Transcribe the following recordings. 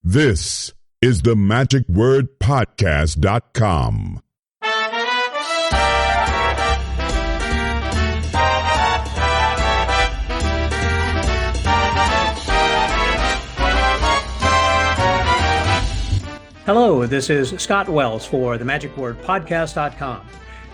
This is the magicwordpodcast.com. Hello, this is Scott Wells for the magicwordpodcast.com.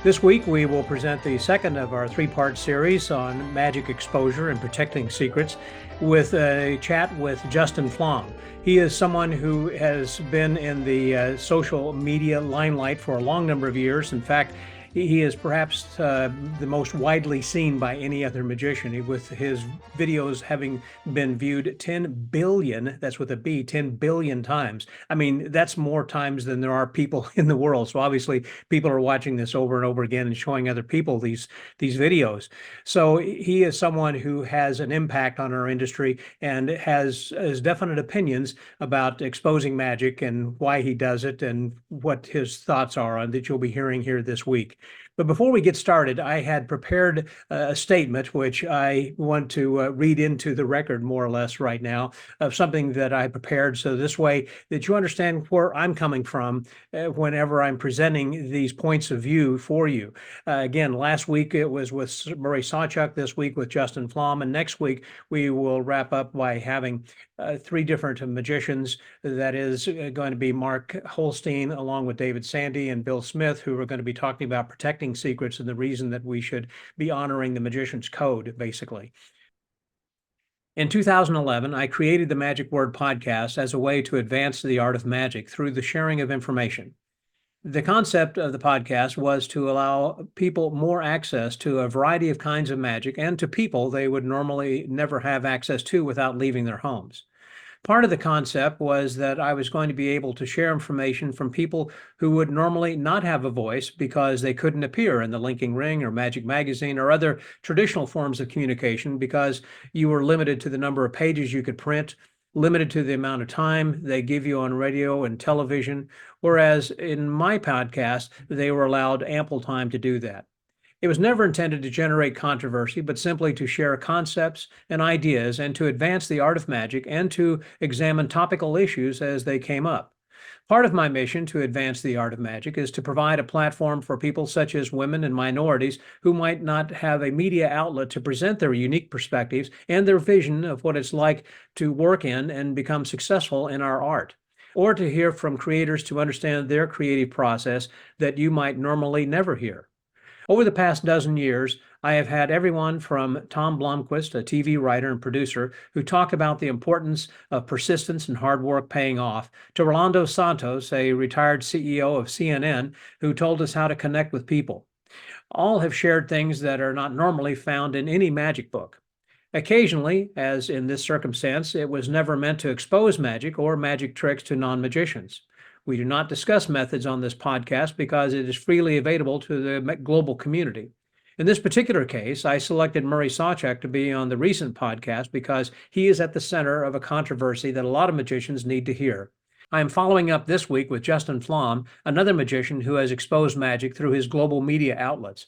This week we will present the second of our three-part series on magic exposure and protecting secrets with a chat with Justin Flom. He is someone who has been in the social media limelight for a long number of years. In fact, he is perhaps the most widely seen by any other magician, with his videos having been viewed 10 billion, that's with a B, 10 billion times. I mean, that's more times than there are people in the world. So obviously people are watching this over and over again and showing other people these videos. So he is someone who has an impact on our industry and has definite opinions about exposing magic and why he does it and what his thoughts are on that you'll be hearing here this week. But before we get started, I had prepared a statement which I want to read into the record more or less right now of something that I prepared, so this way that you understand where I'm coming from whenever I'm presenting these points of view for you. Again, last week it was with Murray Sawchuck, this week with Justin Flom, and next week we will wrap up by having three different magicians. That is going to be Mark Holstein along with David Sandy and Bill Smith, who are going to be talking about protecting secrets and the reason that we should be honoring the magician's code, basically. In 2011, I created the Magic Word Podcast as a way to advance the art of magic through the sharing of information. The concept of the podcast was to allow people more access to a variety of kinds of magic and to people they would normally never have access to without leaving their homes. Part of the concept was that I was going to be able to share information from people who would normally not have a voice because they couldn't appear in the Linking Ring or Magic Magazine or other traditional forms of communication because you were limited to the number of pages you could print, limited to the amount of time they give you on radio and television, whereas in my podcast, they were allowed ample time to do that. It was never intended to generate controversy, but simply to share concepts and ideas and to advance the art of magic and to examine topical issues as they came up. Part of my mission to advance the art of magic is to provide a platform for people such as women and minorities who might not have a media outlet to present their unique perspectives and their vision of what it's like to work in and become successful in our art, or to hear from creators to understand their creative process that you might normally never hear. Over the past dozen years, I have had everyone from Tom Blomquist, a TV writer and producer, who talk about the importance of persistence and hard work paying off, to Rolando Santos, a retired CEO of CNN, who told us how to connect with people. All have shared things that are not normally found in any magic book. Occasionally, as in this circumstance, it was never meant to expose magic or magic tricks to non-magicians. We do not discuss methods on this podcast because it is freely available to the global community. In this particular case, I selected Murray Sawchuck to be on the recent podcast because he is at the center of a controversy that a lot of magicians need to hear. I am following up this week with Justin Flom, another magician who has exposed magic through his global media outlets.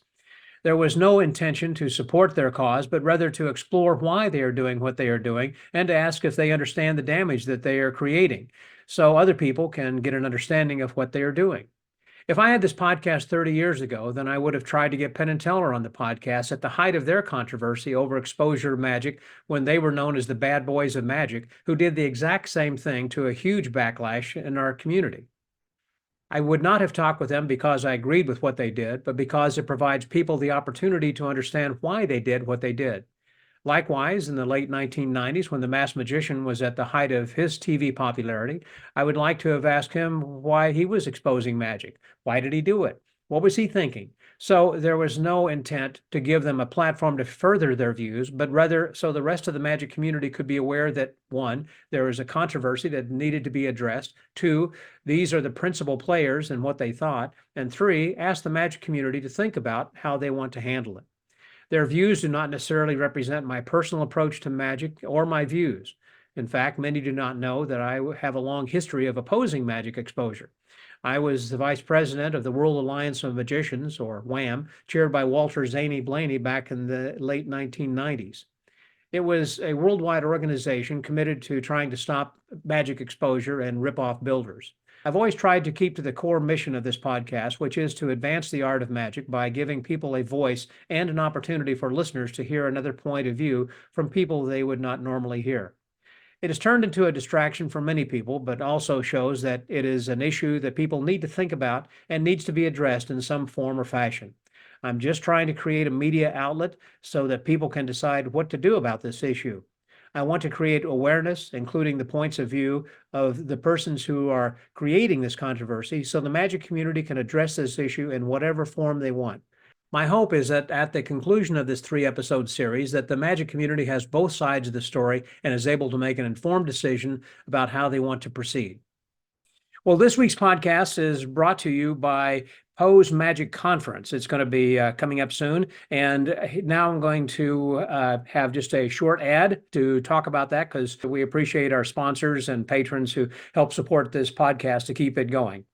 There was no intention to support their cause, but rather to explore why they are doing what they are doing and to ask if they understand the damage that they are creating, so other people can get an understanding of what they are doing. If I had this podcast 30 years ago, then I would have tried to get Penn and Teller on the podcast at the height of their controversy over exposure of magic when they were known as the bad boys of magic, who did the exact same thing to a huge backlash in our community. I would not have talked with them because I agreed with what they did, but because it provides people the opportunity to understand why they did what they did. Likewise, in the late 1990s, when the Masked Magician was at the height of his TV popularity, I would like to have asked him why he was exposing magic. Why did he do it? What was he thinking? So there was no intent to give them a platform to further their views, but rather so the rest of the magic community could be aware that, one, there was a controversy that needed to be addressed, two, these are the principal players and what they thought, and three, ask the magic community to think about how they want to handle it. Their views do not necessarily represent my personal approach to magic or my views. In fact, many do not know that I have a long history of opposing magic exposure. I was the vice president of the World Alliance of Magicians, or WAM, chaired by Walter Zaney Blaney back in the late 1990s. It was a worldwide organization committed to trying to stop magic exposure and rip-off builders. I've always tried to keep to the core mission of this podcast, which is to advance the art of magic by giving people a voice and an opportunity for listeners to hear another point of view from people they would not normally hear. It has turned into a distraction for many people, but also shows that it is an issue that people need to think about and needs to be addressed in some form or fashion. I'm just trying to create a media outlet so that people can decide what to do about this issue. I want to create awareness, including the points of view of the persons who are creating this controversy, so the magic community can address this issue in whatever form they want. My hope is that at the conclusion of this 3-episode series, that the magic community has both sides of the story and is able to make an informed decision about how they want to proceed. Well, this week's podcast is brought to you by Poe's Magic Conference. It's going to be coming up soon. And now I'm going to have just a short ad to talk about that, because we appreciate our sponsors and patrons who help support this podcast to keep it going.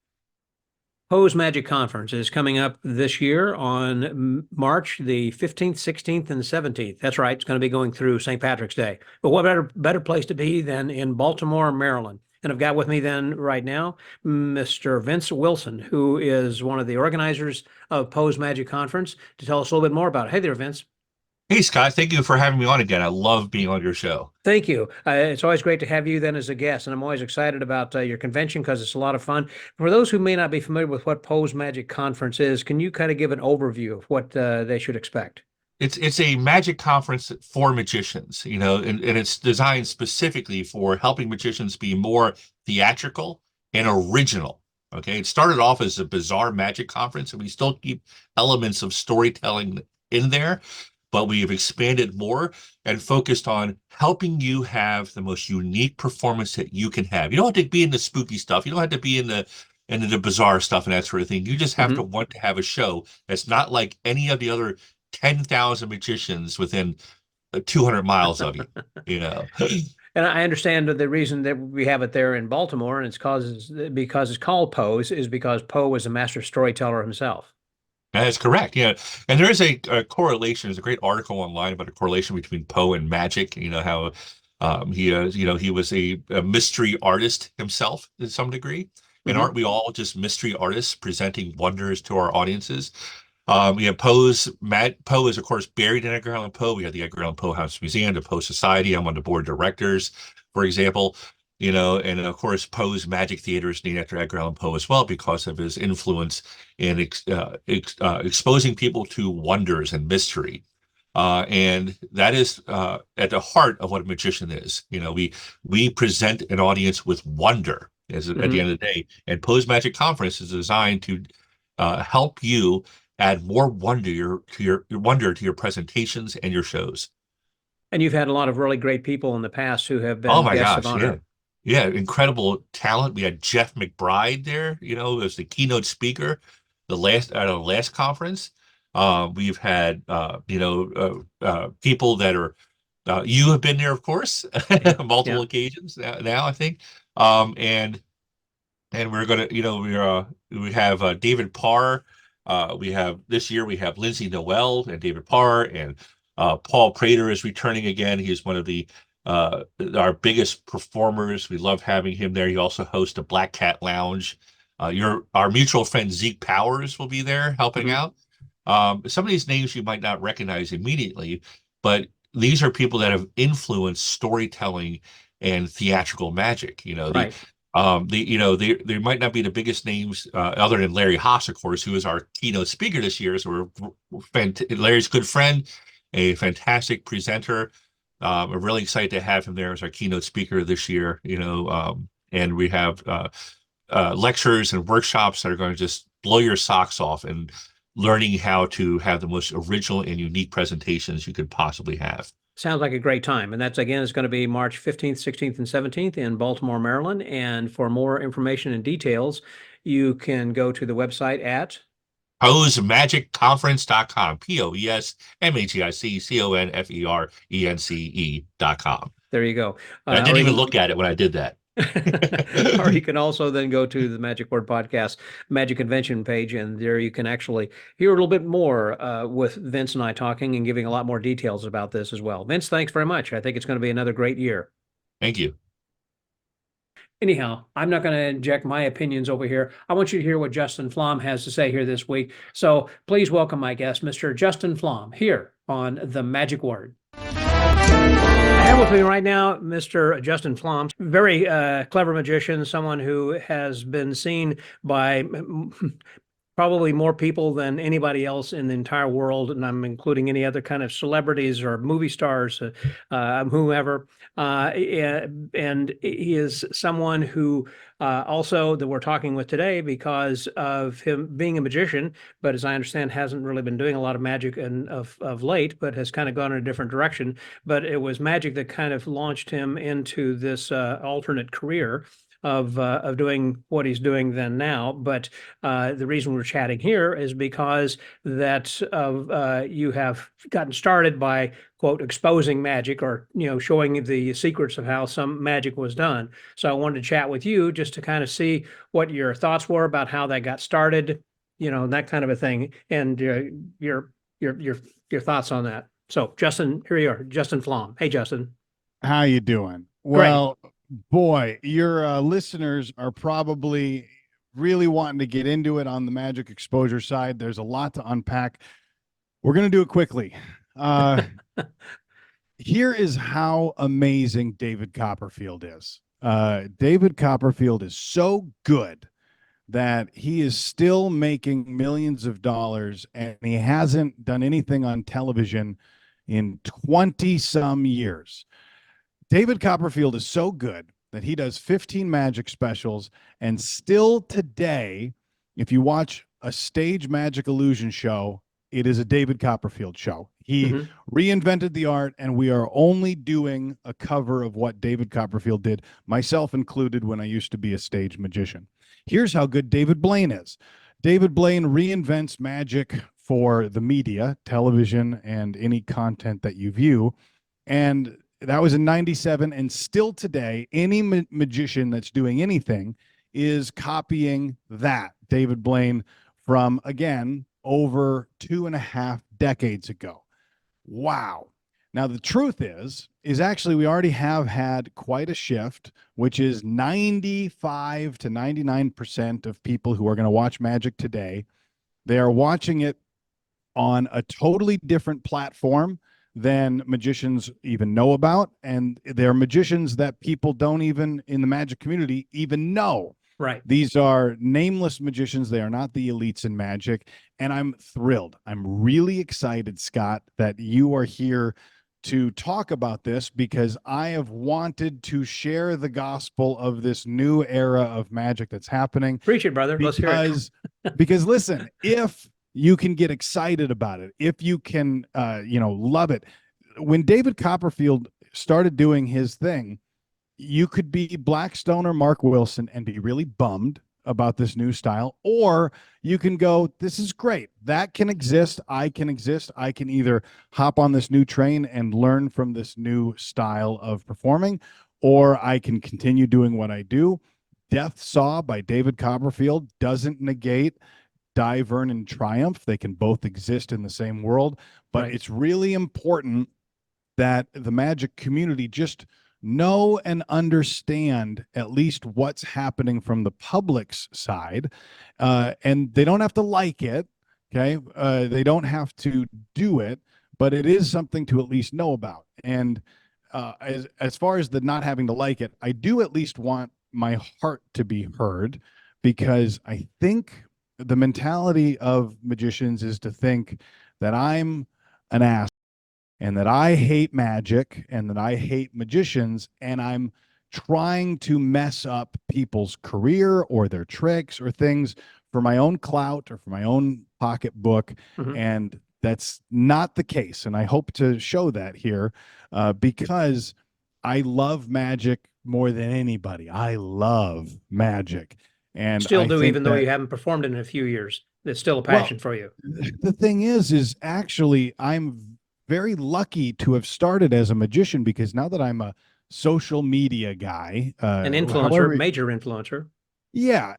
Poe's Magic Conference is coming up this year on March the 15th, 16th, and 17th. That's right. It's going to be going through St. Patrick's Day. But what better place to be than in Baltimore, Maryland? And I've got with me then right now Mr. Vince Wilson, who is one of the organizers of Poe's Magic Conference, to tell us a little bit more about it. Hey there, Vince. Hey, Scott. Thank you for having me on again. I love being on your show. Thank you. It's always great to have you then as a guest, and I'm always excited about your convention because it's a lot of fun. For those who may not be familiar with what Poe's Magic Conference is, can you kind of give an overview of what they should expect? It's a magic conference for magicians, and it's designed specifically for helping magicians be more theatrical and original. Okay, it started off as a bizarre magic conference, and we still keep elements of storytelling in there, but we have expanded more and focused on helping you have the most unique performance that you can have. You don't have to be in the spooky stuff. You don't have to be in the bizarre stuff and that sort of thing. You just have to want to have a show that's not like any of the other 10,000 magicians within 200 miles of you. And I understand that the reason that we have it there in Baltimore, and because it's called Poe's, is because Poe was a master storyteller himself. That is correct. Yeah. And there is a correlation. There's a great article online about a correlation between Poe and magic. How he was a mystery artist himself to some degree. And aren't we all just mystery artists presenting wonders to our audiences? We have Poe is, of course, buried in Edgar Allan Poe. We have the Edgar Allan Poe House Museum, the Poe Society. I'm on the board of directors, for example. And of course, Poe's Magic Theater is named after Edgar Allan Poe as well, because of his influence in exposing people to wonders and mystery. And that is at the heart of what a magician is. We present an audience with wonder at the end of the day. And Poe's Magic Conference is designed to help you add more wonder to your presentations and your shows. And you've had a lot of really great people in the past who have been guests of honor. Yeah, incredible talent. We had Jeff McBride there, as the keynote speaker at our last conference. We've had people that are you have been there, of course, multiple occasions now, I think. And we're gonna, we have David Parr. This year we have Lindsay Noel and David Parr, and Paul Prater is returning again. He's one of our biggest performers. We love having him there. He also hosts a Black Cat Lounge. Our mutual friend Zeke Powers will be there helping out. Some of these names you might not recognize immediately, but these are people that have influenced storytelling and theatrical magic. Right. They might not be the biggest names other than Larry Haas, of course, who is our keynote speaker this year. So Larry's a good friend, a fantastic presenter. We're really excited to have him there as our keynote speaker this year. And we have lectures and workshops that are going to just blow your socks off, and learning how to have the most original and unique presentations you could possibly have. Sounds like a great time. And that's, again, it's going to be March 15th, 16th, and 17th in Baltimore, Maryland. And for more information and details, you can go to the website at PoesMagicConference.com, PoesMagicConference.com. There you go. I didn't even look at it when I did that. Or you can also then go to the Magic Word Podcast Magic Convention page, and there you can actually hear a little bit more with Vince and I talking and giving a lot more details about this as well. Vince, thanks very much. I think it's going to be another great year. Thank you. Anyhow, I'm not going to inject my opinions over here. I want you to hear what Justin Flom has to say here this week. So please welcome my guest, Mr. Justin Flom, here on The Magic Word. I have with me right now Mr. Justin Flom, very clever magician, someone who has been seen by probably more people than anybody else in the entire world, and I'm including any other kind of celebrities or movie stars, whoever. And he is someone who also that we're talking with today because of him being a magician, but as I understand, hasn't really been doing a lot of magic of late, but has kind of gone in a different direction. But it was magic that kind of launched him into this alternate career of doing what he's doing then now. But the reason we're chatting here is because that you have gotten started by, quote, exposing magic, or, showing the secrets of how some magic was done. So I wanted to chat with you just to kind of see what your thoughts were about how that got started, that kind of a thing, and your thoughts on that. So Justin, here you are, Justin Flom. Hey, Justin. How you doing? Great. Well, boy, your listeners are probably really wanting to get into it on the magic exposure side. There's a lot to unpack. We're going to do it quickly. Here is how amazing David Copperfield is. David Copperfield is so good that he is still making millions of dollars, and he hasn't done anything on television in 20 some years. David Copperfield is so good that he does 15 magic specials, and still today, if you watch a stage magic illusion show, it is a David Copperfield show. He reinvented the art, and we are only doing a cover of what David Copperfield did, myself included, when I used to be a stage magician. Here's how good David Blaine is. David Blaine reinvents magic for the media, television, and any content that you view. And that was in 97, and still today, any magician that's doing anything is copying that David Blaine from, again, over 2.5 decades ago. Wow. Now, the truth is actually we already have had quite a shift, which is 95 to 99% of people who are going to watch magic today, they are watching it on a totally different platform than magicians even know about, and they're magicians that people don't even in the magic community even know. Right. These are nameless magicians. They are not the elites in magic, and I'm thrilled. I'm really excited, Scott, that you are here to talk about this, because I have wanted to share the gospel of this new era of magic that's happening. Preach it, brother. Let's hear it. Because listen, if you can get excited about it, if you can, love it. When David Copperfield started doing his thing, you could be Blackstone or Mark Wilson and be really bummed about this new style, or you can go, this is great. That can exist. I can exist. I can either hop on this new train and learn from this new style of performing, or I can continue doing what I do. Death Saw by David Copperfield doesn't negate Die Vernon Triumph. They can both exist in the same world, but It's really important that the magic community just know and understand at least what's happening from the public's side, and they don't have to like it. Okay, they don't have to do it, but it is something to at least know about. And as far as the not having to like it, I do at least want my heart to be heard, because I think the mentality of magicians is to think that I'm an ass and that I hate magic and that I hate magicians, and I'm trying to mess up people's career or their tricks or things for my own clout or for my own pocketbook. And that's not the case. And I hope to show that here, because I love magic more than anybody. I love magic. And still do, even though you haven't performed in a few years. It's still a passion for you. The thing is actually I'm very lucky to have started as a magician, because now that I'm a social media guy, An influencer, however, major influencer. yeah.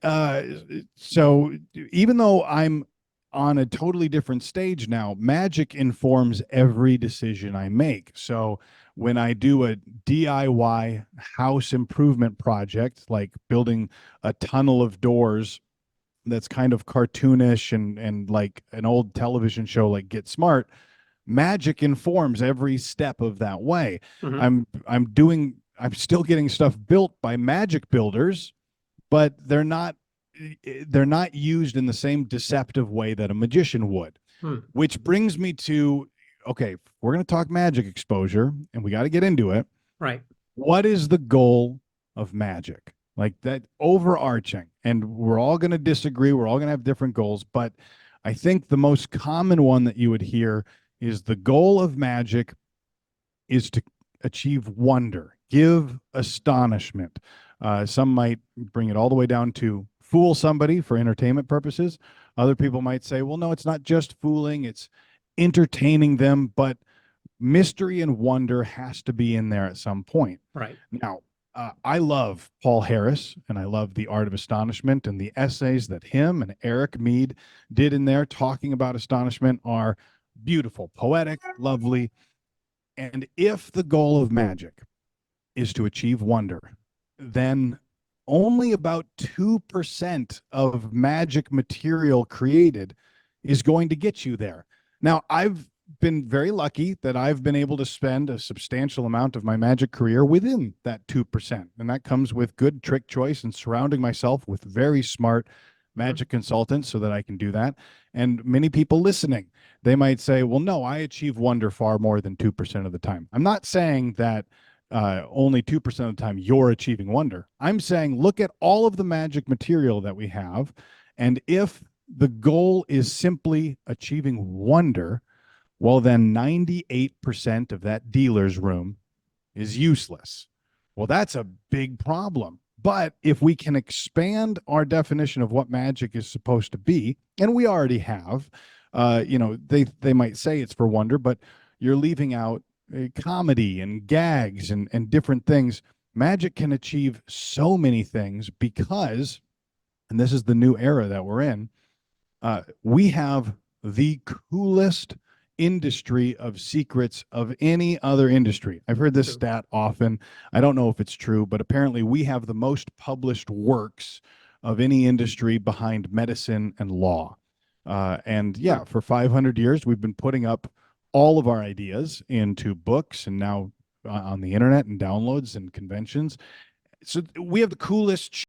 So even though I'm on a totally different stage now, magic informs every decision I make. So when I do a DIY house improvement project, like building a tunnel of doors that's kind of cartoonish and like an old television show like Get Smart, magic informs every step of that way. Mm-hmm. I'm still getting stuff built by magic builders, but they're not used in the same deceptive way that a magician would. Which brings me to, okay, we're going to talk magic exposure and we got to get into it. Right. What is the goal of magic? Like that overarching, and we're all going to disagree, we're all going to have different goals, but I think the most common one that you would hear is the goal of magic is to achieve wonder, give astonishment. Some might bring it all the way down to fool somebody for entertainment purposes. Other people might say, well, no, it's not just fooling, it's entertaining them, but mystery and wonder has to be in there at some point. Right. Now, I love Paul Harris, and I love The Art of Astonishment, and the essays that him and Eric Mead did in there talking about astonishment are beautiful, poetic, lovely. And if the goal of magic is to achieve wonder, then only about 2% of magic material created is going to get you there. Now, I've been very lucky that I've been able to spend a substantial amount of my magic career within that 2%. And that comes with good trick choice and surrounding myself with very smart magic consultants so that I can do that. And many people listening, they might say, well, no, I achieve wonder far more than 2% of the time. I'm not saying that only 2% of the time you're achieving wonder. I'm saying look at all of the magic material that we have. And if the goal is simply achieving wonder, well, then 98% of that dealer's room is useless. Well, that's a big problem. But if we can expand our definition of what magic is supposed to be, and we already have, they might say it's for wonder, but you're leaving out comedy and gags and different things. Magic can achieve so many things because, and this is the new era that we're in, we have the coolest industry of secrets of any other industry. I've heard this stat often. I don't know if it's true, but apparently we have the most published works of any industry behind medicine and law. For 500 years, we've been putting up all of our ideas into books and now on the internet and downloads and conventions. So we have the coolest.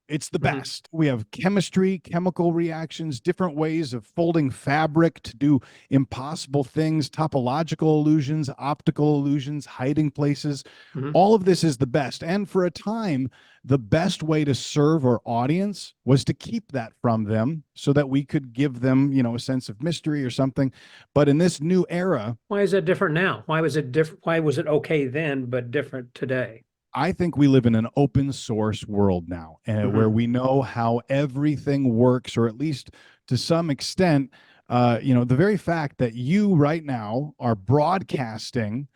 It's the best. We have chemistry, chemical reactions, different ways of folding fabric to do impossible things, topological illusions, optical illusions, hiding places. All of this is the best. And for a time, the best way to serve our audience was to keep that from them so that we could give them, a sense of mystery or something. But in this new era, why is it different now? Why was it different? Why was it okay then, but different today? I think we live in an open source world now, where we know how everything works, or at least to some extent, the very fact that you right now are broadcasting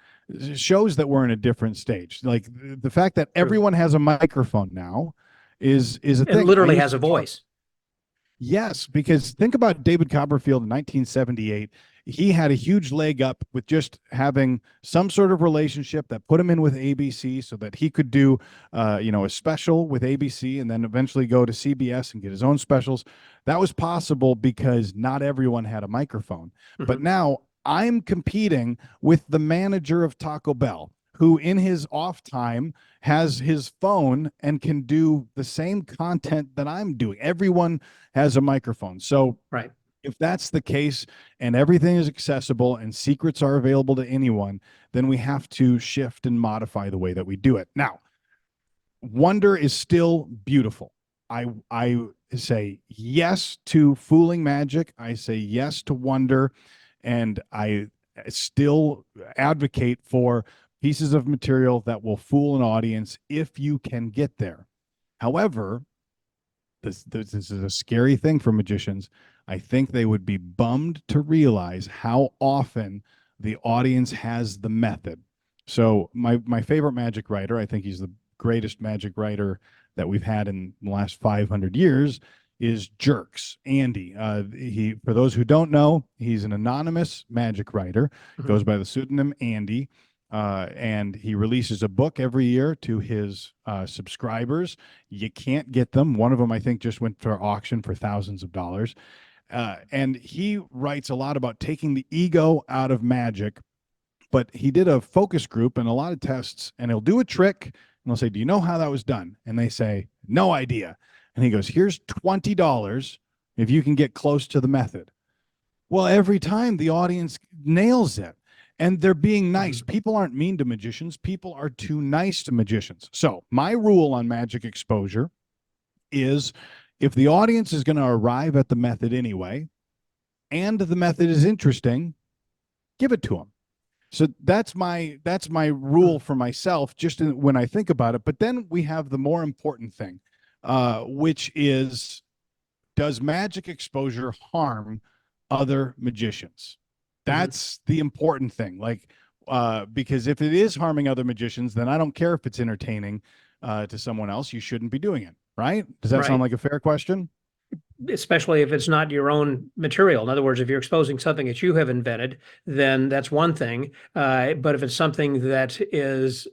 shows that we're in a different stage. Like the fact that everyone has a microphone now is a thing. It literally has a voice. Yes, because think about David Copperfield in 1978. He had a huge leg up with just having some sort of relationship that put him in with ABC so that he could do, a special with ABC and then eventually go to CBS and get his own specials. That was possible because not everyone had a microphone. But now I'm competing with the manager of Taco Bell, who in his off time has his phone and can do the same content that I'm doing. Everyone has a microphone. So if that's the case and everything is accessible and secrets are available to anyone, then we have to shift and modify the way that we do it. Now, wonder is still beautiful. I say yes to fooling magic. I say yes to wonder. And I still advocate for pieces of material that will fool an audience if you can get there. However, this is a scary thing for magicians. I think they would be bummed to realize how often the audience has the method. So my favorite magic writer, I think he's the greatest magic writer that we've had in the last 500 years, is Jerks Andy. He, for those who don't know, he's an anonymous magic writer, goes by the pseudonym Andy, and he releases a book every year to his subscribers. You can't get them. One of them, I think, just went to auction for thousands of dollars. And he writes a lot about taking the ego out of magic. But he did a focus group and a lot of tests, and he'll do a trick and he'll say, "Do you know how that was done?" And they say, "No idea." And he goes, "Here's $20 if you can get close to the method." Well, every time the audience nails it, and they're being nice. People aren't mean to magicians. People are too nice to magicians. So my rule on magic exposure is, if the audience is going to arrive at the method anyway, and the method is interesting, give it to them. So that's my rule for myself, just when I think about it. But then we have the more important thing, which is, does magic exposure harm other magicians? That's the important thing. Like, because if it is harming other magicians, then I don't care if it's entertaining to someone else. You shouldn't be doing it, right? Does that sound like a fair question? Especially if it's not your own material. In other words, if you're exposing something that you have invented, then that's one thing. But if it's something that is,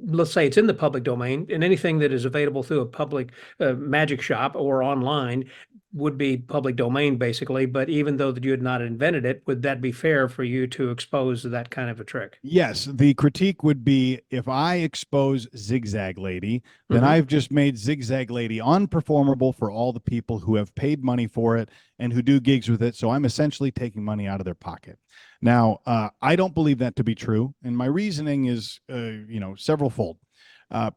let's say it's in the public domain, and anything that is available through a public magic shop or online would be public domain, basically. But even though that you had not invented it, would that be fair for you to expose that kind of a trick? Yes. The critique would be, if I expose Zigzag Lady, then I've just made Zigzag Lady unperformable for all the people who have paid money for it and who do gigs with it. So I'm essentially taking money out of their pocket. Now, I don't believe that to be true. And my reasoning is, several fold.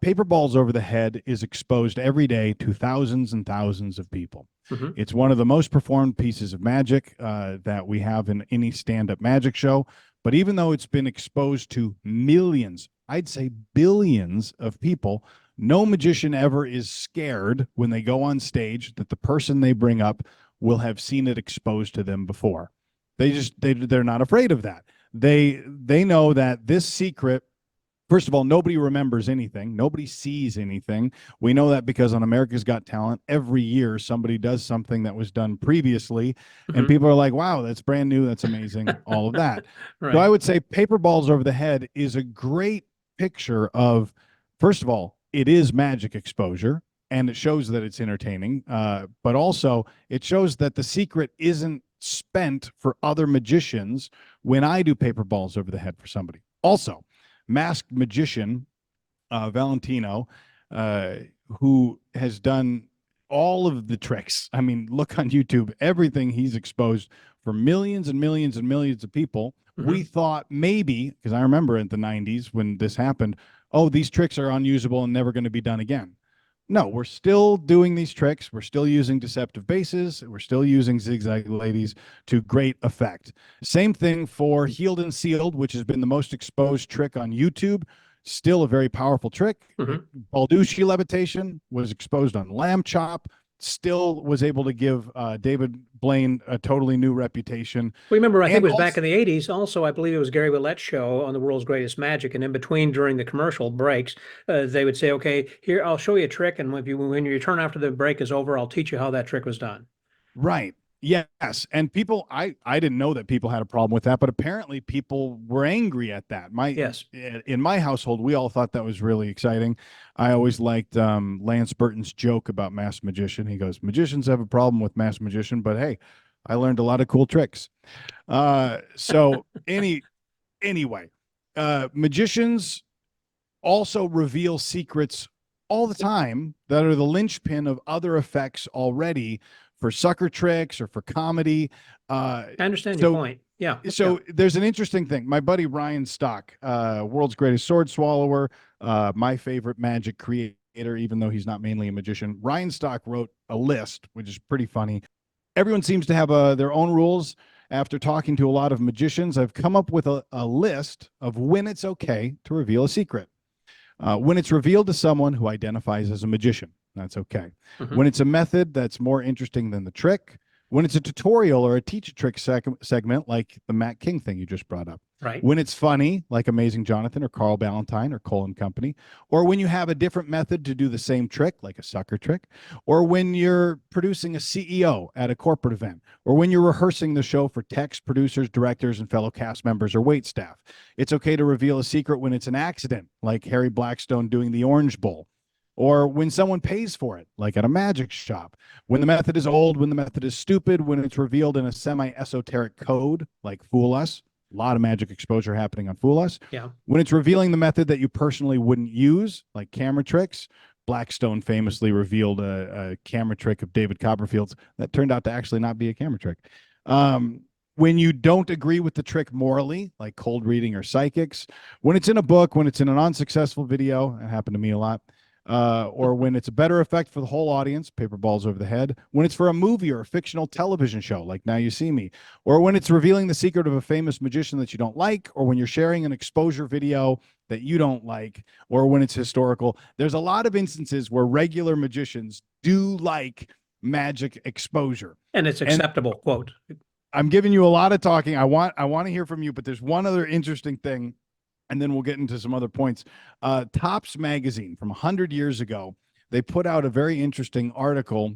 Paper Balls Over the Head is exposed every day to thousands and thousands of people. It's one of the most performed pieces of magic that we have in any stand-up magic show. But even though it's been exposed to millions, I'd say billions of people, no magician ever is scared when they go on stage that the person they bring up will have seen it exposed to them before. They're not afraid of that. They know that this secret, first of all, nobody remembers anything. Nobody sees anything. We know that because on America's Got Talent, every year somebody does something that was done previously, and people are like, "Wow, that's brand new. That's amazing." All of that. So I would say Paper Balls Over the Head is a great picture of, first of all, it is magic exposure, and it shows that it's entertaining. But also it shows that the secret isn't spent for other magicians when I do Paper Balls Over the Head for somebody. Also, masked magician Valentino, who has done all of the tricks. I mean, look on YouTube, everything he's exposed for millions and millions and millions of people. We thought maybe, because I remember in the 90s when this happened, oh, these tricks are unusable and never going to be done again. No, we're still doing these tricks. We're still using deceptive bases. We're still using Zigzag Ladies to great effect. Same thing for Healed and Sealed, which has been the most exposed trick on YouTube. Still a very powerful trick. Balducci Levitation was exposed on Lamb Chop. Still was able to give David Blaine a totally new reputation. Remember, I think it was back in the 80s. Also, I believe it was Gary Willette's show on The World's Greatest Magic. And in between, during the commercial breaks, they would say, "Okay, here, I'll show you a trick. And when you return after the break is over, I'll teach you how that trick was done." Right. Yes. And people, I didn't know that people had a problem with that, but apparently people were angry at that. In my household, we all thought that was really exciting. I always liked Lance Burton's joke about Masked Magician. He goes, "Magicians have a problem with Masked Magician, but hey, I learned a lot of cool tricks." Anyway, magicians also reveal secrets all the time that are the linchpin of other effects already, for sucker tricks or for comedy. I understand your point. Yeah. So there's an interesting thing. My buddy Ryan Stock, world's greatest sword swallower, my favorite magic creator, even though he's not mainly a magician. Ryan Stock wrote a list, which is pretty funny. Everyone seems to have their own rules. After talking to a lot of magicians, I've come up with a list of when it's okay to reveal a secret. When it's revealed to someone who identifies as a magician, that's okay. When it's a method that's more interesting than the trick, When it's a tutorial or a teach a trick segment, like the Matt King thing you just brought up. Right. When it's funny, like Amazing Jonathan or Carl Ballantyne or Cole and Company, or when you have a different method to do the same trick, like a sucker trick, or when you're producing a CEO at a corporate event, or when you're rehearsing the show for techs, producers, directors, and fellow cast members or wait staff. It's okay to reveal a secret when it's an accident, like Harry Blackstone doing the Orange Bowl, or when someone pays for it, like at a magic shop. When the method is old, when the method is stupid, when it's revealed in a semi-esoteric code, like Fool Us. A lot of magic exposure happening on Fool Us. Yeah. When it's revealing the method that you personally wouldn't use, like camera tricks. Blackstone famously revealed a camera trick of David Copperfield's that turned out to actually not be a camera trick. When you don't agree with the trick morally, like cold reading or psychics. When it's in a book, when it's in an unsuccessful video, it happened to me a lot. Or when it's a better effect for the whole audience, paper balls over the head, when it's for a movie or a fictional television show, like Now You See Me, or when it's revealing the secret of a famous magician that you don't like, or when you're sharing an exposure video that you don't like, or when it's historical. There's a lot of instances where regular magicians do like magic exposure. And it's acceptable, quote. I'm giving you a lot of talking. I want to hear from you, but there's one other interesting thing, and then we'll get into some other points. Topps magazine from 100 years ago, they put out a very interesting article.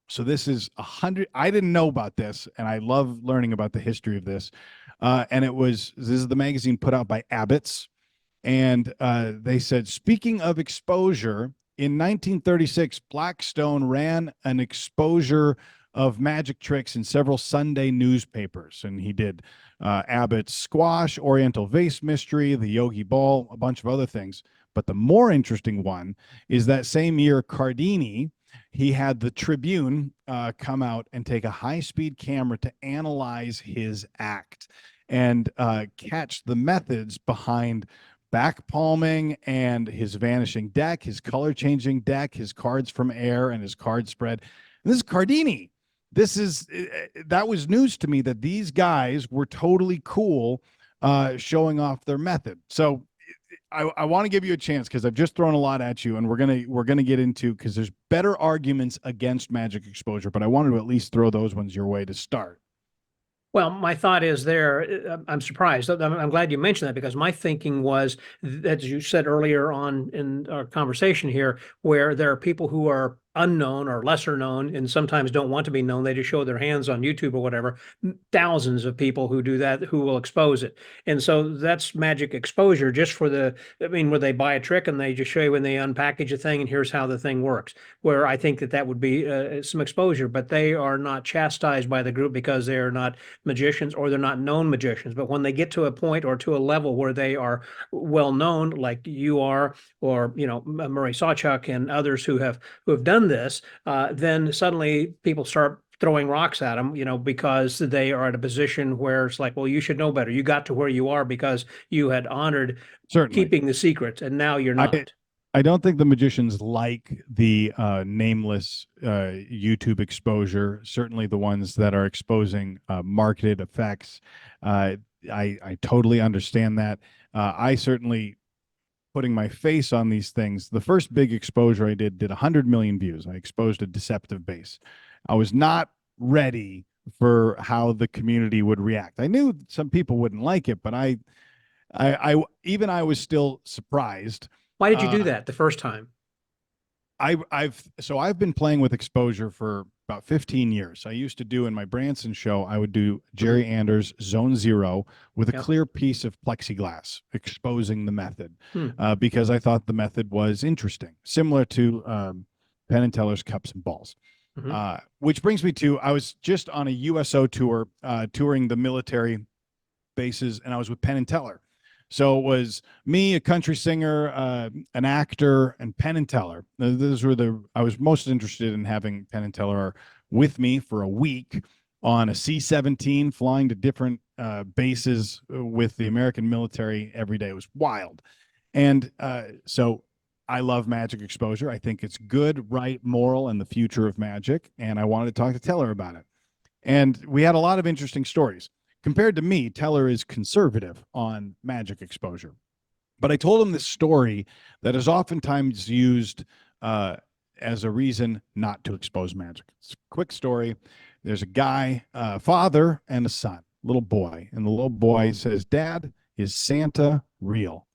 So this is 100. I didn't know about this, and I love learning about the history of this. And this is the magazine put out by Abbott's. And they said, speaking of exposure, in 1936, Blackstone ran an exposure of magic tricks in several Sunday newspapers. And he did Abbott's Squash, Oriental Vase Mystery, the Yogi Ball, a bunch of other things. But the more interesting one is that same year, Cardini, he had the Tribune come out and take a high-speed camera to analyze his act and catch the methods behind back palming and his vanishing deck, his color changing deck, his cards from air, and his card spread. And this is Cardini. That was news to me that these guys were totally cool showing off their method. So I want to give you a chance because I've just thrown a lot at you, and we're gonna get into, because there's better arguments against magic exposure, but I wanted to at least throw those ones your way to start. Well, my thought is I'm surprised. I'm glad you mentioned that, because my thinking was, as you said earlier on in our conversation here, where there are people who are unknown or lesser known and sometimes don't want to be known. They just show their hands on YouTube or whatever. Thousands of people who do that, who will expose it. And so that's magic exposure, just for where they buy a trick and they just show you when they unpackage a thing and here's how the thing works, where I think that would be some exposure, but they are not chastised by the group because they are not magicians or they're not known magicians. But when they get to a point or to a level where they are well known, like you are, or Murray Sawchuk and others who have done this, then suddenly people start throwing rocks at them, because they are at a position where it's like, well, you should know better. You got to where you are because you had honored keeping the secret, and now you're not. I don't think the magicians like the nameless YouTube exposure. Certainly the ones that are exposing marketed effects. I totally understand that. I certainly, putting my face on these things, the first big exposure I did 100 million views. I exposed a deceptive base. I was not ready for how the community would react. I knew some people wouldn't like it, but I was still surprised. Why did you do that the first time? I've been playing with exposure for about 15 years. I used to do, in my Branson show, I would do Jerry Anders' Zone Zero with a clear piece of plexiglass exposing the method, because I thought the method was interesting, similar to Penn and Teller's Cups and Balls. Which brings me to, I was just on a USO tour, touring the military bases, and I was with Penn and Teller. So it was me, a country singer, an actor, and Penn and Teller. Those were I was most interested in having Penn and Teller with me for a week on a C-17, flying to different bases with the American military every day. It was wild. And so I love magic exposure. I think it's good, right, moral, and the future of magic. And I wanted to talk to Teller about it. And we had a lot of interesting stories. Compared to me, Teller is conservative on magic exposure. But I told him this story that is oftentimes used as a reason not to expose magic. It's a quick story. there's a guy, father and a son, little boy. And the little boy says, Dad, is Santa real?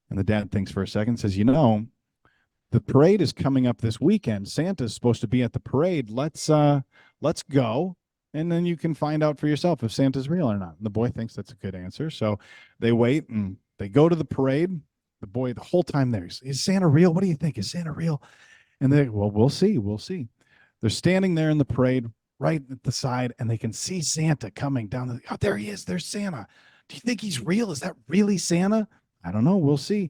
And the dad thinks for a second, says, the parade is coming up this weekend. Santa's supposed to be at the parade. Let's go. And then you can find out for yourself if Santa's real or not. And the boy thinks that's a good answer. So they wait and they go to the parade. The boy, the whole time there, is Santa real? What do you think? Is Santa real? And they, well, we'll see. We'll see. They're standing there in the parade right at the side, and they can see Santa coming down. Oh, there he is. There's Santa. Do you think he's real? Is that really Santa? I don't know. We'll see.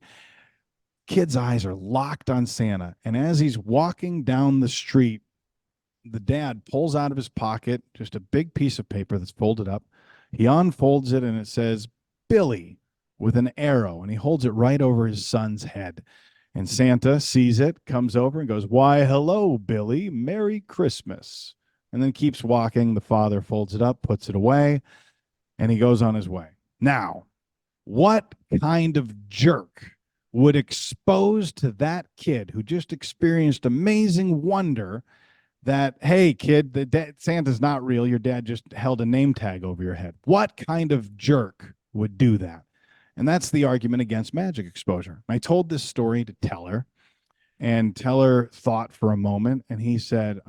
Kid's eyes are locked on Santa. And as he's walking down the street, the dad pulls out of his pocket just a big piece of paper that's folded up. He unfolds it, and it says, Billy, with an arrow. And he holds it right over his son's head. And Santa sees it, comes over and goes, why, hello, Billy. Merry Christmas. And then keeps walking. The father folds it up, puts it away, and he goes on his way. Now, what kind of jerk would expose to that kid who just experienced amazing wonder that, hey, kid, Santa's not real. Your dad just held a name tag over your head. What kind of jerk would do that? And that's the argument against magic exposure. I told this story to Teller, and Teller thought for a moment, and he said,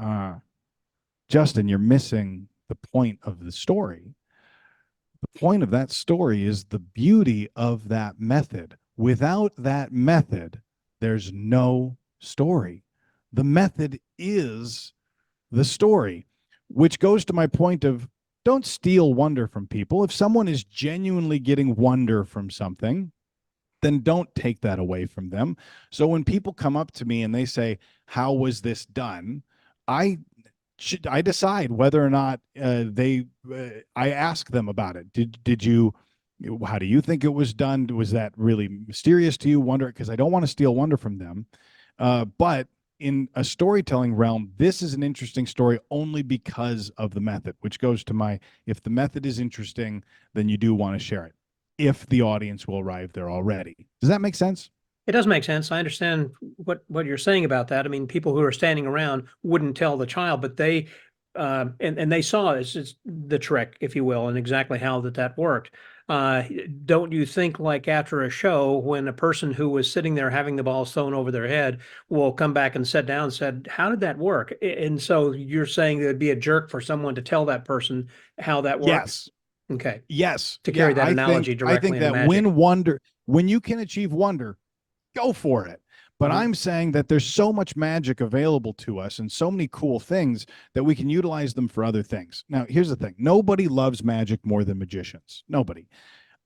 Justin, you're missing the point of the story. The point of that story is the beauty of that method. Without that method, there's no story. The method is the story, which goes to my point of don't steal wonder from people. If someone is genuinely getting wonder from something, then don't take that away from them. So when people come up to me and they say, how was this done? I decide whether or not I ask them about it. How do you think it was done? Was that really mysterious to you? Wonder, because I don't want to steal wonder from them. But in a storytelling realm, this is an interesting story only because of the method, which goes to if the method is interesting, then you do want to share it, if the audience will arrive there already. Does that make sense? It does make sense. I understand what you're saying about that. I mean, people who are standing around wouldn't tell the child, but they and they saw it's the trick, if you will, and exactly how that worked. Don't you think, like after a show, when a person who was sitting there having the balls thrown over their head will come back and sit down and said, how did that work? And so you're saying it would be a jerk for someone to tell that person how that works? Yes. Okay. Yes. To carry that analogy directly into magic. When you can achieve wonder, go for it. But I'm saying that there's so much magic available to us and so many cool things that we can utilize them for other things. Now, here's the thing. Nobody loves magic more than magicians. Nobody.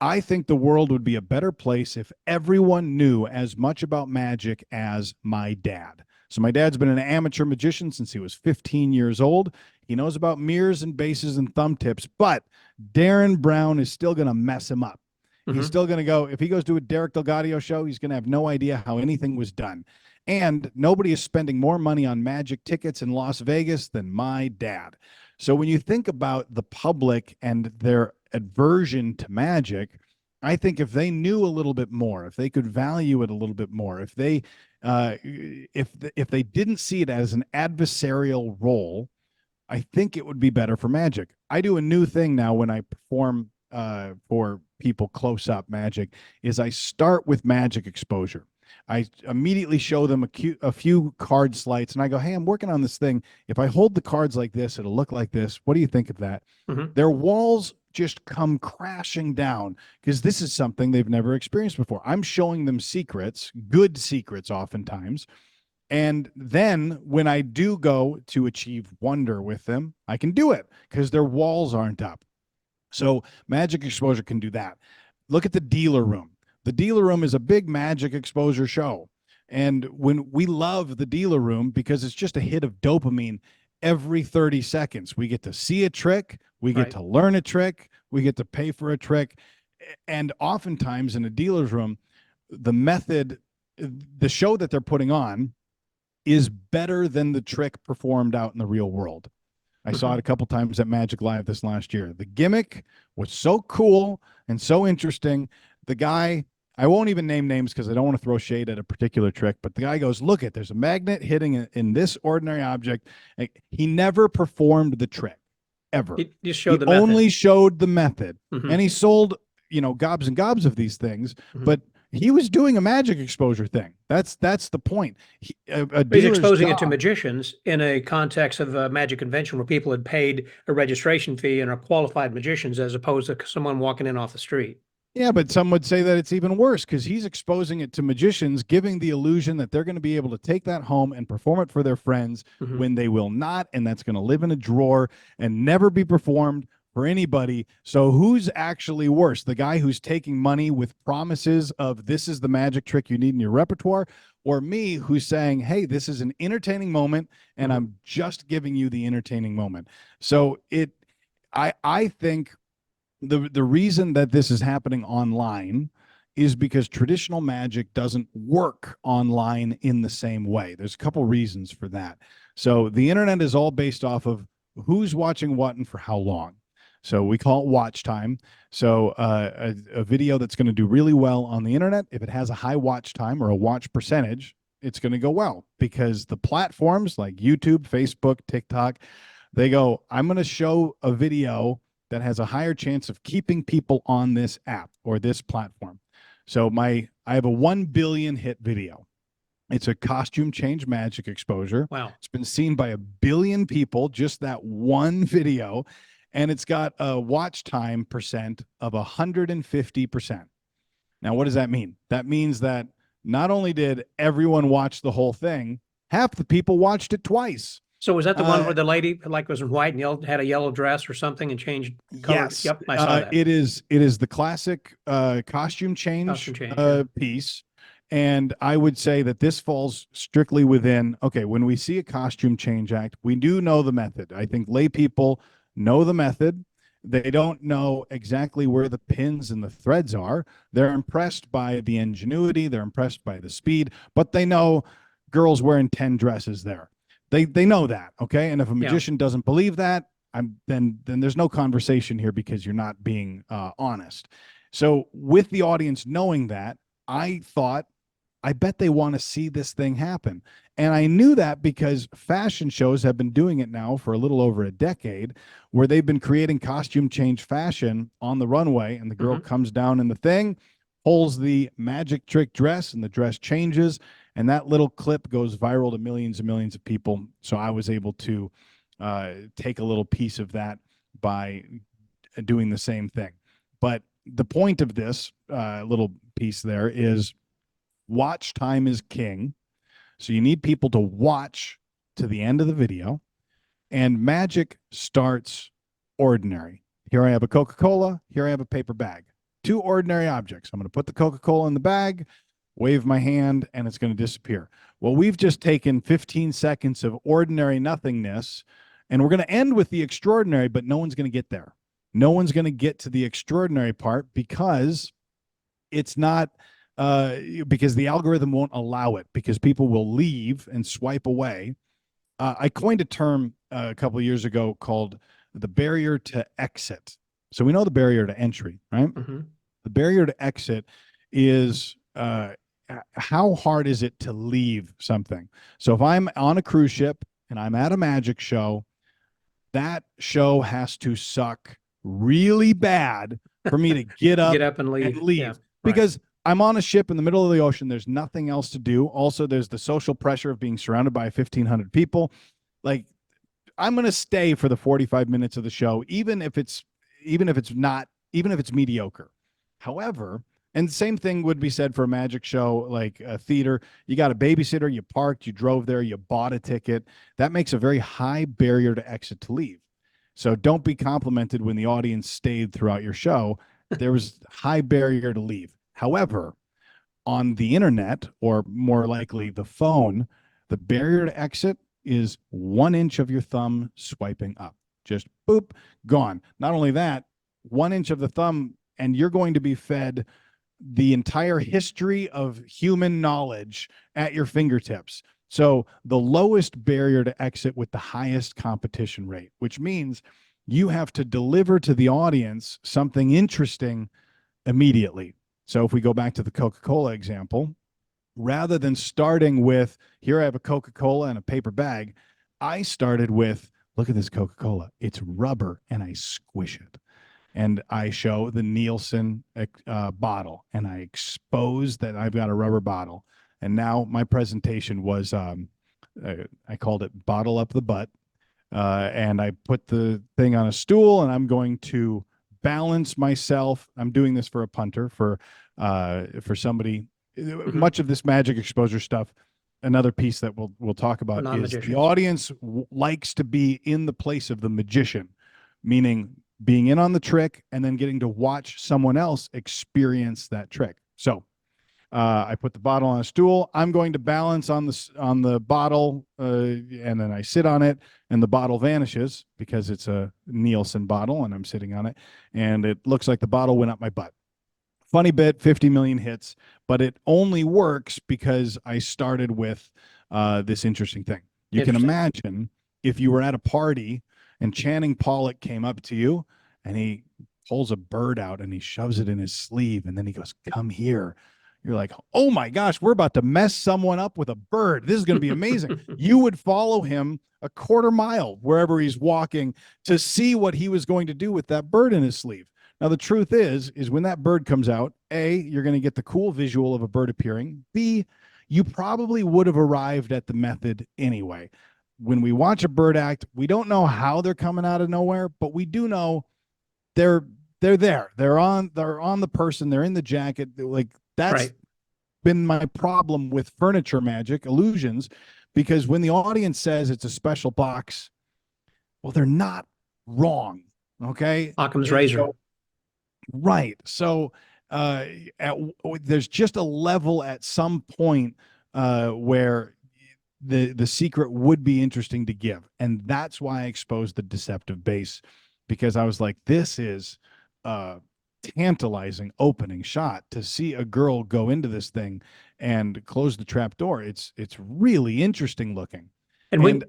I think the world would be a better place if everyone knew as much about magic as my dad. So my dad's been an amateur magician since he was 15 years old. He knows about mirrors and bases and thumb tips, but Darren Brown is still going to mess him up. He's still going to go, if he goes to a Derek Delgadio show, he's going to have no idea how anything was done. And nobody is spending more money on magic tickets in Las Vegas than my dad. So when you think about the public and their aversion to magic, I think if they knew a little bit more, if they could value it a little bit more, if they didn't see it as an adversarial role, I think it would be better for magic. I do a new thing now when I perform for people close up magic, is I start with magic exposure. I immediately show them a few card sleights, and I go, hey, I'm working on this thing. If I hold the cards like this, it'll look like this. What do you think of that? Their walls just come crashing down because this is something they've never experienced before. I'm showing them secrets, good secrets oftentimes. And then when I do go to achieve wonder with them, I can do it because their walls aren't up. So magic exposure can do that. Look at the dealer room. The dealer room is a big magic exposure show. And when we love the dealer room because it's just a hit of dopamine every 30 seconds, we get to see a trick, we get to learn a trick, we get to pay for a trick. And oftentimes in a dealer's room, the method, the show that they're putting on is better than the trick performed out in the real world. I saw it a couple times at Magic Live this last year. The gimmick was so cool and so interesting. The guy, I won't even name names because I don't want to throw shade at a particular trick, but the guy goes, look there's a magnet hitting in this ordinary object. He never performed the trick. ever. He just showed He the method. only showed the method, Mhm. and he sold, gobs and gobs of these things, Mhm. but he was doing a magic exposure thing. That's the point. A He's dealer's exposing it to job- magicians in a context of a magic convention where people had paid a registration fee and are qualified magicians, as opposed to someone walking in off the street. Yeah, but some would say that it's even worse because he's exposing it to magicians, giving the illusion that they're going to be able to take that home and perform it for their friends Mhm. when they will not, and that's going to live in a drawer and never be performed for anybody. So who's actually worse? The guy who's taking money with promises of this is the magic trick you need in your repertoire, or me who's saying, hey, this is an entertaining moment and Mhm. I'm just giving you the entertaining moment. So I think the reason that this is happening online is because traditional magic doesn't work online in the same way. There's a couple reasons for that. So the internet is all based off of who's watching what and for how long. So we call it watch time. So a video that's going to do really well on the internet, if it has a high watch time or a watch percentage, it's going to go well because the platforms like YouTube, Facebook, TikTok, they go, I'm going to show a video that has a higher chance of keeping people on this app or this platform. So I have a 1 billion hit video. It's a costume change magic exposure. Wow. It's been seen by 1 billion people, just that one video. And it's got a watch time percent of 150%. Now, what does that mean? That means that not only did everyone watch the whole thing, half the people watched it twice. So was that the one where the lady was in white and had a yellow dress or something and changed colors? Yes. Yep, I saw that. It is the classic costume change, yeah. piece. And I would say that this falls strictly within, okay, when we see a costume change act, we do know the method. I think lay people know the method. They don't know exactly where the pins and the threads are. They're impressed by the ingenuity. They're impressed by the speed, but they know girls wearing 10 dresses there. They know that, okay? And if a magician doesn't believe that, then there's no conversation here because you're not being honest. So with the audience knowing that, I thought, I bet they want to see this thing happen. And I knew that because fashion shows have been doing it now for a little over a decade, where they've been creating costume change fashion on the runway, and the girl comes down in the thing, pulls the magic trick dress, and the dress changes, and that little clip goes viral to millions and millions of people. So I was able to take a little piece of that by doing the same thing. But the point of this little piece there is watch time is king. So you need people to watch to the end of the video, and magic starts ordinary. Here I have a Coca-Cola. Here I have a paper bag. Two ordinary objects. I'm going to put the Coca-Cola in the bag, wave my hand, and it's going to disappear. Well, we've just taken 15 seconds of ordinary nothingness, and we're going to end with the extraordinary, but no one's going to get there. No one's going to get to the extraordinary part because it's not, because the algorithm won't allow it, because people will leave and swipe away. I coined a term a couple of years ago called the barrier to exit. So we know the barrier to entry, right? Mm-hmm. The barrier to exit is how hard is it to leave something? So if I'm on a cruise ship and I'm at a magic show, that show has to suck really bad for me to get up and leave. Yeah, because I'm on a ship in the middle of the ocean. There's nothing else to do. Also, there's the social pressure of being surrounded by 1,500 people. Like, I'm going to stay for the 45 minutes of the show, even if it's mediocre. However, and the same thing would be said for a magic show, like a theater. You got a babysitter, you parked, you drove there, you bought a ticket. That makes a very high barrier to exit to leave. So don't be complimented when the audience stayed throughout your show. There was high barrier to leave. However, on the internet, or more likely the phone, the barrier to exit is 1 inch of your thumb swiping up. Just boop, gone. Not only that, 1 inch of the thumb, and you're going to be fed the entire history of human knowledge at your fingertips. So the lowest barrier to exit with the highest competition rate, which means you have to deliver to the audience something interesting immediately. So if we go back to the Coca-Cola example, rather than starting with, here I have a Coca-Cola and a paper bag, I started with, look at this Coca-Cola. It's rubber, and I squish it. And I show the Nielsen bottle, and I expose that I've got a rubber bottle. And now my presentation was, I called it Bottle Up the Butt. And I put the thing on a stool, and I'm going to balance myself. I'm doing this for a punter, for somebody. Much of this magic exposure stuff, another piece that we'll talk about is the audience likes to be in the place of the magician, meaning being in on the trick and then getting to watch someone else experience that trick. So I put the bottle on a stool. I'm going to balance on the bottle, and then I sit on it, and the bottle vanishes because it's a Nielsen bottle, and I'm sitting on it, and it looks like the bottle went up my butt. Funny bit, 50 million hits, but it only works because I started with this interesting thing. You can imagine if you were at a party and Channing Pollock came up to you and he pulls a bird out and he shoves it in his sleeve, and then he goes, "Come here." You're like, "Oh my gosh, we're about to mess someone up with a bird. This is going to be amazing." You would follow him a quarter mile wherever he's walking to see what he was going to do with that bird in his sleeve. Now, the truth is when that bird comes out, A, you're going to get the cool visual of a bird appearing. B, you probably would have arrived at the method anyway. When we watch a bird act, we don't know how they're coming out of nowhere, but we do know they're there. They're on the person. They're in the jacket. Like, that's been my problem with furniture magic illusions, because when the audience says it's a special box, well, they're not wrong. Okay. Occam's razor. Right. So there's just a level at some point where the secret would be interesting to give. And that's why I exposed the deceptive base, because I was like, this is tantalizing opening shot to see a girl go into this thing and close the trap door. It's really interesting looking. And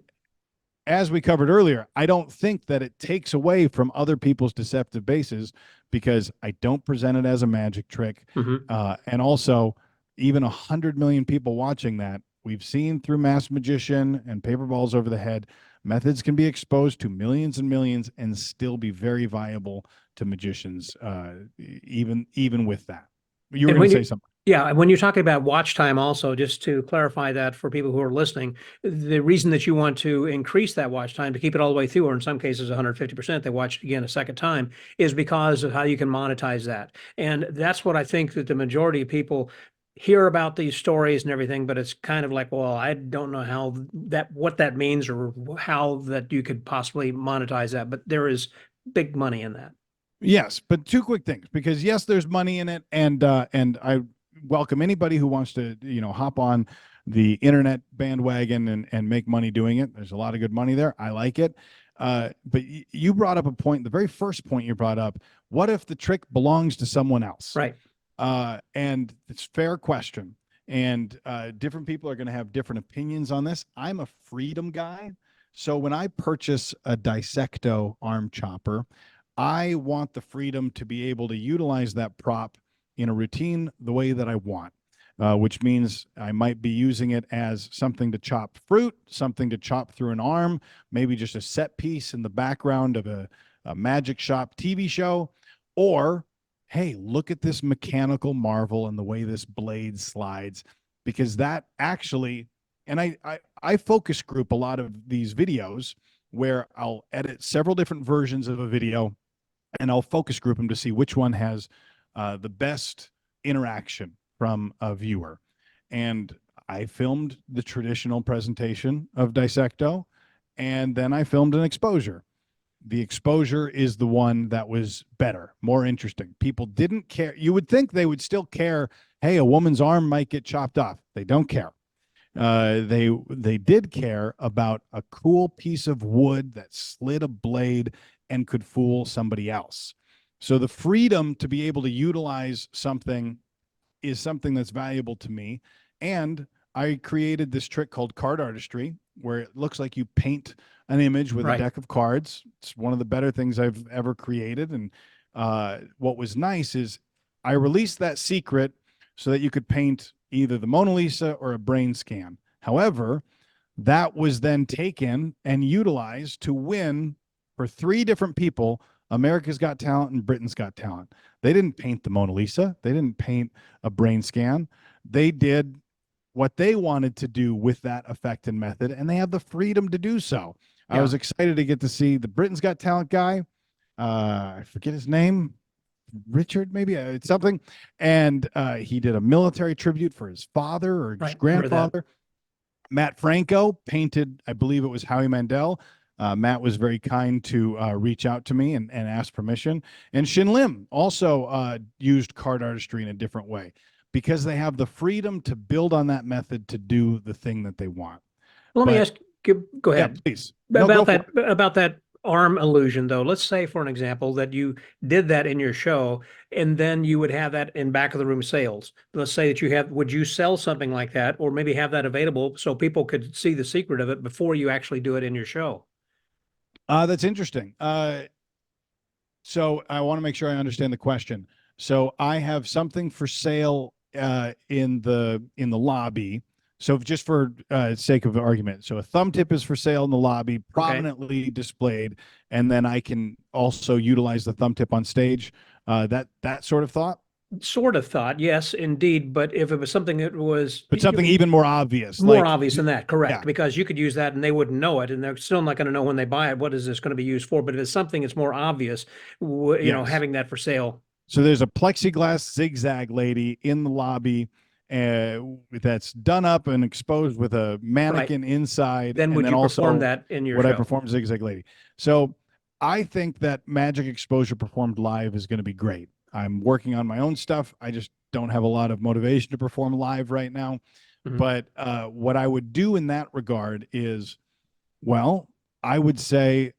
as we covered earlier, I don't think that it takes away from other people's deceptive bases, because I don't present it as a magic trick. And also, even 100 million people watching that, we've seen through Masked Magician and Paper Balls Over the Head, methods can be exposed to millions and millions and still be very viable to magicians, even with that. You were going to say something. Yeah, when you're talking about watch time also, just to clarify that for people who are listening, the reason that you want to increase that watch time to keep it all the way through, or in some cases 150%, they watch it again a second time, is because of how you can monetize that. And that's what I think that the majority of people hear about these stories and everything, but it's kind of like, well, I don't know what that means or how that you could possibly monetize that, but there is big money in that. Yes, but two quick things, because yes, there's money in it, and I welcome anybody who wants to, hop on the internet bandwagon and make money doing it. There's a lot of good money there. I like it. But you brought up a point, the very first point you brought up. What if the trick belongs to someone else? Right. And it's a fair question. And different people are going to have different opinions on this. I'm a freedom guy. So when I purchase a Dissecto arm chopper, I want the freedom to be able to utilize that prop in a routine the way that I want, which means I might be using it as something to chop fruit, something to chop through an arm, maybe just a set piece in the background of a magic shop TV show, or, hey, look at this mechanical marvel and the way this blade slides, because that actually, and I focus group a lot of these videos where I'll edit several different versions of a video and I'll focus group them to see which one has the best interaction from a viewer. And I filmed the traditional presentation of Dissecto, and then I filmed an exposure. The exposure is the one that was better, more interesting. People didn't care. You would think they would still care. Hey, a woman's arm might get chopped off. They don't care. They did care about a cool piece of wood that slid a blade and could fool somebody else. So the freedom to be able to utilize something is something that's valuable to me. And I created this trick called card artistry, where it looks like you paint an image with a deck of cards. It's one of the better things I've ever created. And what was nice is I released that secret so that you could paint either the Mona Lisa or a brain scan. However, that was then taken and utilized to win for 3 different people America's Got Talent and Britain's Got Talent. They didn't paint the Mona Lisa. They didn't paint a brain scan. They did what they wanted to do with that effect and method, and they have the freedom to do so. I was excited to get to see the Britain's Got Talent guy. I forget his name. Richard, maybe it's something. And he did a military tribute for his father or his grandfather. Matt Franco painted, I believe it was Howie Mandel. Matt was very kind to reach out to me and ask permission. And Shin Lim also used card artistry in a different way because they have the freedom to build on that method to do the thing that they want. Let me ask, go ahead. Yeah, please. About that arm illusion, though. Let's say, for an example, that you did that in your show, and then you would have that in back of the room sales. Let's say that would you sell something like that, or maybe have that available so people could see the secret of it before you actually do it in your show? That's interesting. So I want to make sure I understand the question. So I have something for sale in the lobby. So just for sake of argument, so a thumb tip is for sale in the lobby, prominently displayed, and then I can also utilize the thumb tip on stage. That sort of thought. Sort of thought, yes, indeed. But if it was something that was, but something even more obvious, obvious than that, correct? Because you could use that and they wouldn't know it, and they're still not going to know when they buy it what is this going to be used for. But if it's something that's more obvious, you know, having that for sale. So there's a plexiglass zigzag lady in the lobby that's done up and exposed with a mannequin inside. Then would you perform that in your show? I perform Zigzag Lady? So I think that Magic Exposure performed live is going to be great. I'm working on my own stuff. I just don't have a lot of motivation to perform live right now. Mm-hmm. But what I would do in that regard is, well, I would say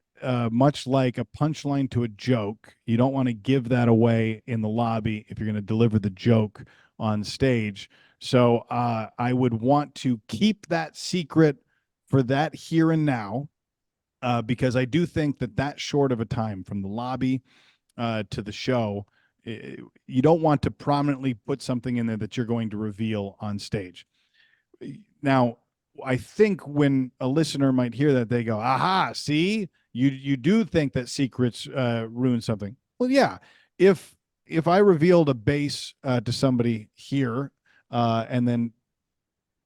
much like a punchline to a joke, you don't want to give that away in the lobby if you're going to deliver the joke on stage. So I would want to keep that secret for that here and now, because I do think that short of a time from the lobby to the show, you don't want to prominently put something in there that you're going to reveal on stage. Now, I think when a listener might hear that, they go, aha, see, you do think that secrets ruin something. Well, yeah, if I revealed a base to somebody here, and then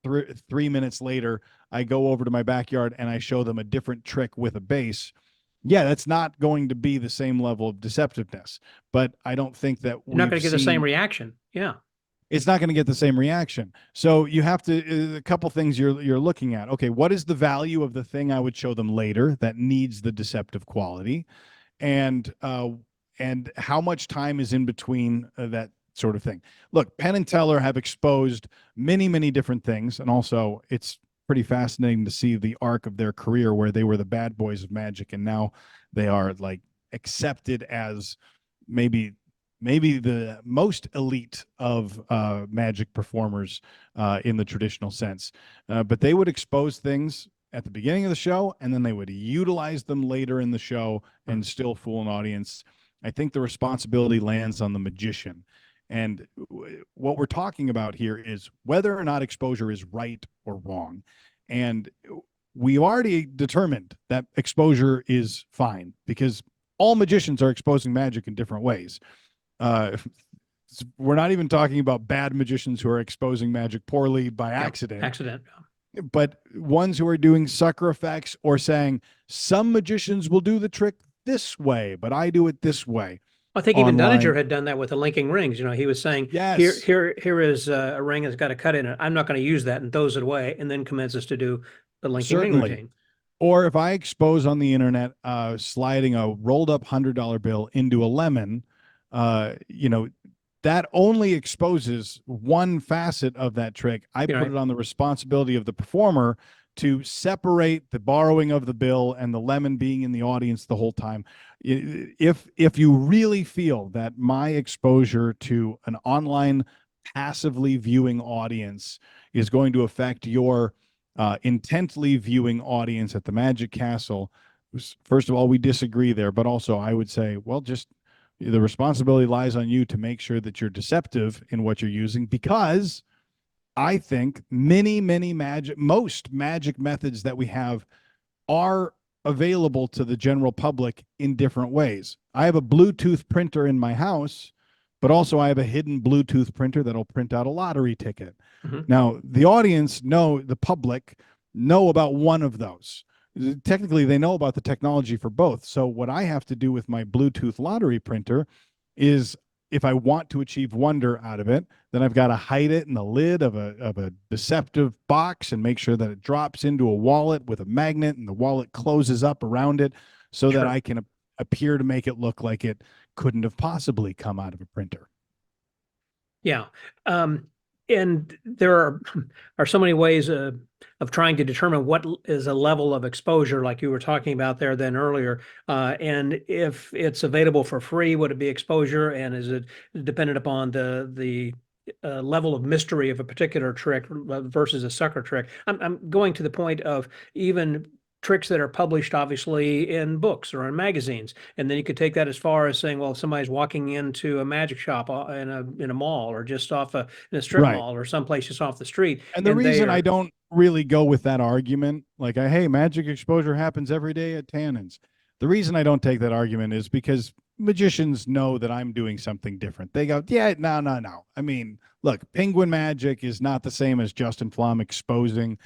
3 minutes later, I go over to my backyard and I show them a different trick with a base, yeah, that's not going to be the same level of deceptiveness. But I don't think that you're not going to get the same reaction. Yeah. It's not going to get the same reaction. So you have to, a couple things you're looking at. Okay, what is the value of the thing I would show them later that needs the deceptive quality? And how much time is in between that sort of thing? Look, Penn and Teller have exposed many, many different things. And also it's pretty fascinating to see the arc of their career where they were the bad boys of Magic. And now they are like accepted as maybe the most elite of Magic performers in the traditional sense. But they would expose things at the beginning of the show, and then they would utilize them later in the show and still fool an audience. I think the responsibility lands on the magician. And what we're talking about here is whether or not exposure is right or wrong. And we already determined that exposure is fine because all magicians are exposing magic in different ways. We're not even talking about bad magicians who are exposing magic poorly by accident. But ones who are doing sucker effects or saying some magicians will do the trick this way, but I do it this way. I think even Dunninger had done that with the linking rings. You know, he was saying, yes, here is a ring that's got a cut in it. I'm not going to use that, and throws it away, and then commences to do the linking ring routine. Or if I expose on the internet sliding a rolled up $100 bill into a lemon, that only exposes one facet of that trick. I put it on the responsibility of the performer to separate the borrowing of the bill and the lemon being in the audience the whole time. If you really feel that my exposure to an online passively viewing audience is going to affect your intently viewing audience at the Magic Castle, first of all, we disagree there, but also I would say, well, just the responsibility lies on you to make sure that you're deceptive in what you're using, because I think most magic methods that we have are available to the general public in different ways. I have a Bluetooth printer in my house, but also I have a hidden Bluetooth printer that'll print out a lottery ticket. Mhm. Now, the public know about one of those. Technically, they know about the technology for both. So what I have to do with my Bluetooth lottery printer is, if I want to achieve wonder out of it, then I've got to hide it in the lid of a deceptive box and make sure that it drops into a wallet with a magnet and the wallet closes up around it so that I can appear to make it look like it couldn't have possibly come out of a printer. Yeah. And there are so many ways of trying to determine what is a level of exposure, like you were talking about there then earlier. And if it's available for free, would it be exposure? And is it dependent upon the level of mystery of a particular trick versus a sucker trick? I'm going to the point of even tricks that are published obviously in books or in magazines, and then you could take that as far as saying, well, if somebody's walking into a magic shop in a mall, or just in a strip mall, or someplace just off the street. And the reason I don't really go with that argument, like, hey, magic exposure happens every day at Tannen's. The reason I don't take that argument is because magicians know that I'm doing something different. They go, yeah, no. I mean, look, penguin magic is not the same as Justin Flom exposing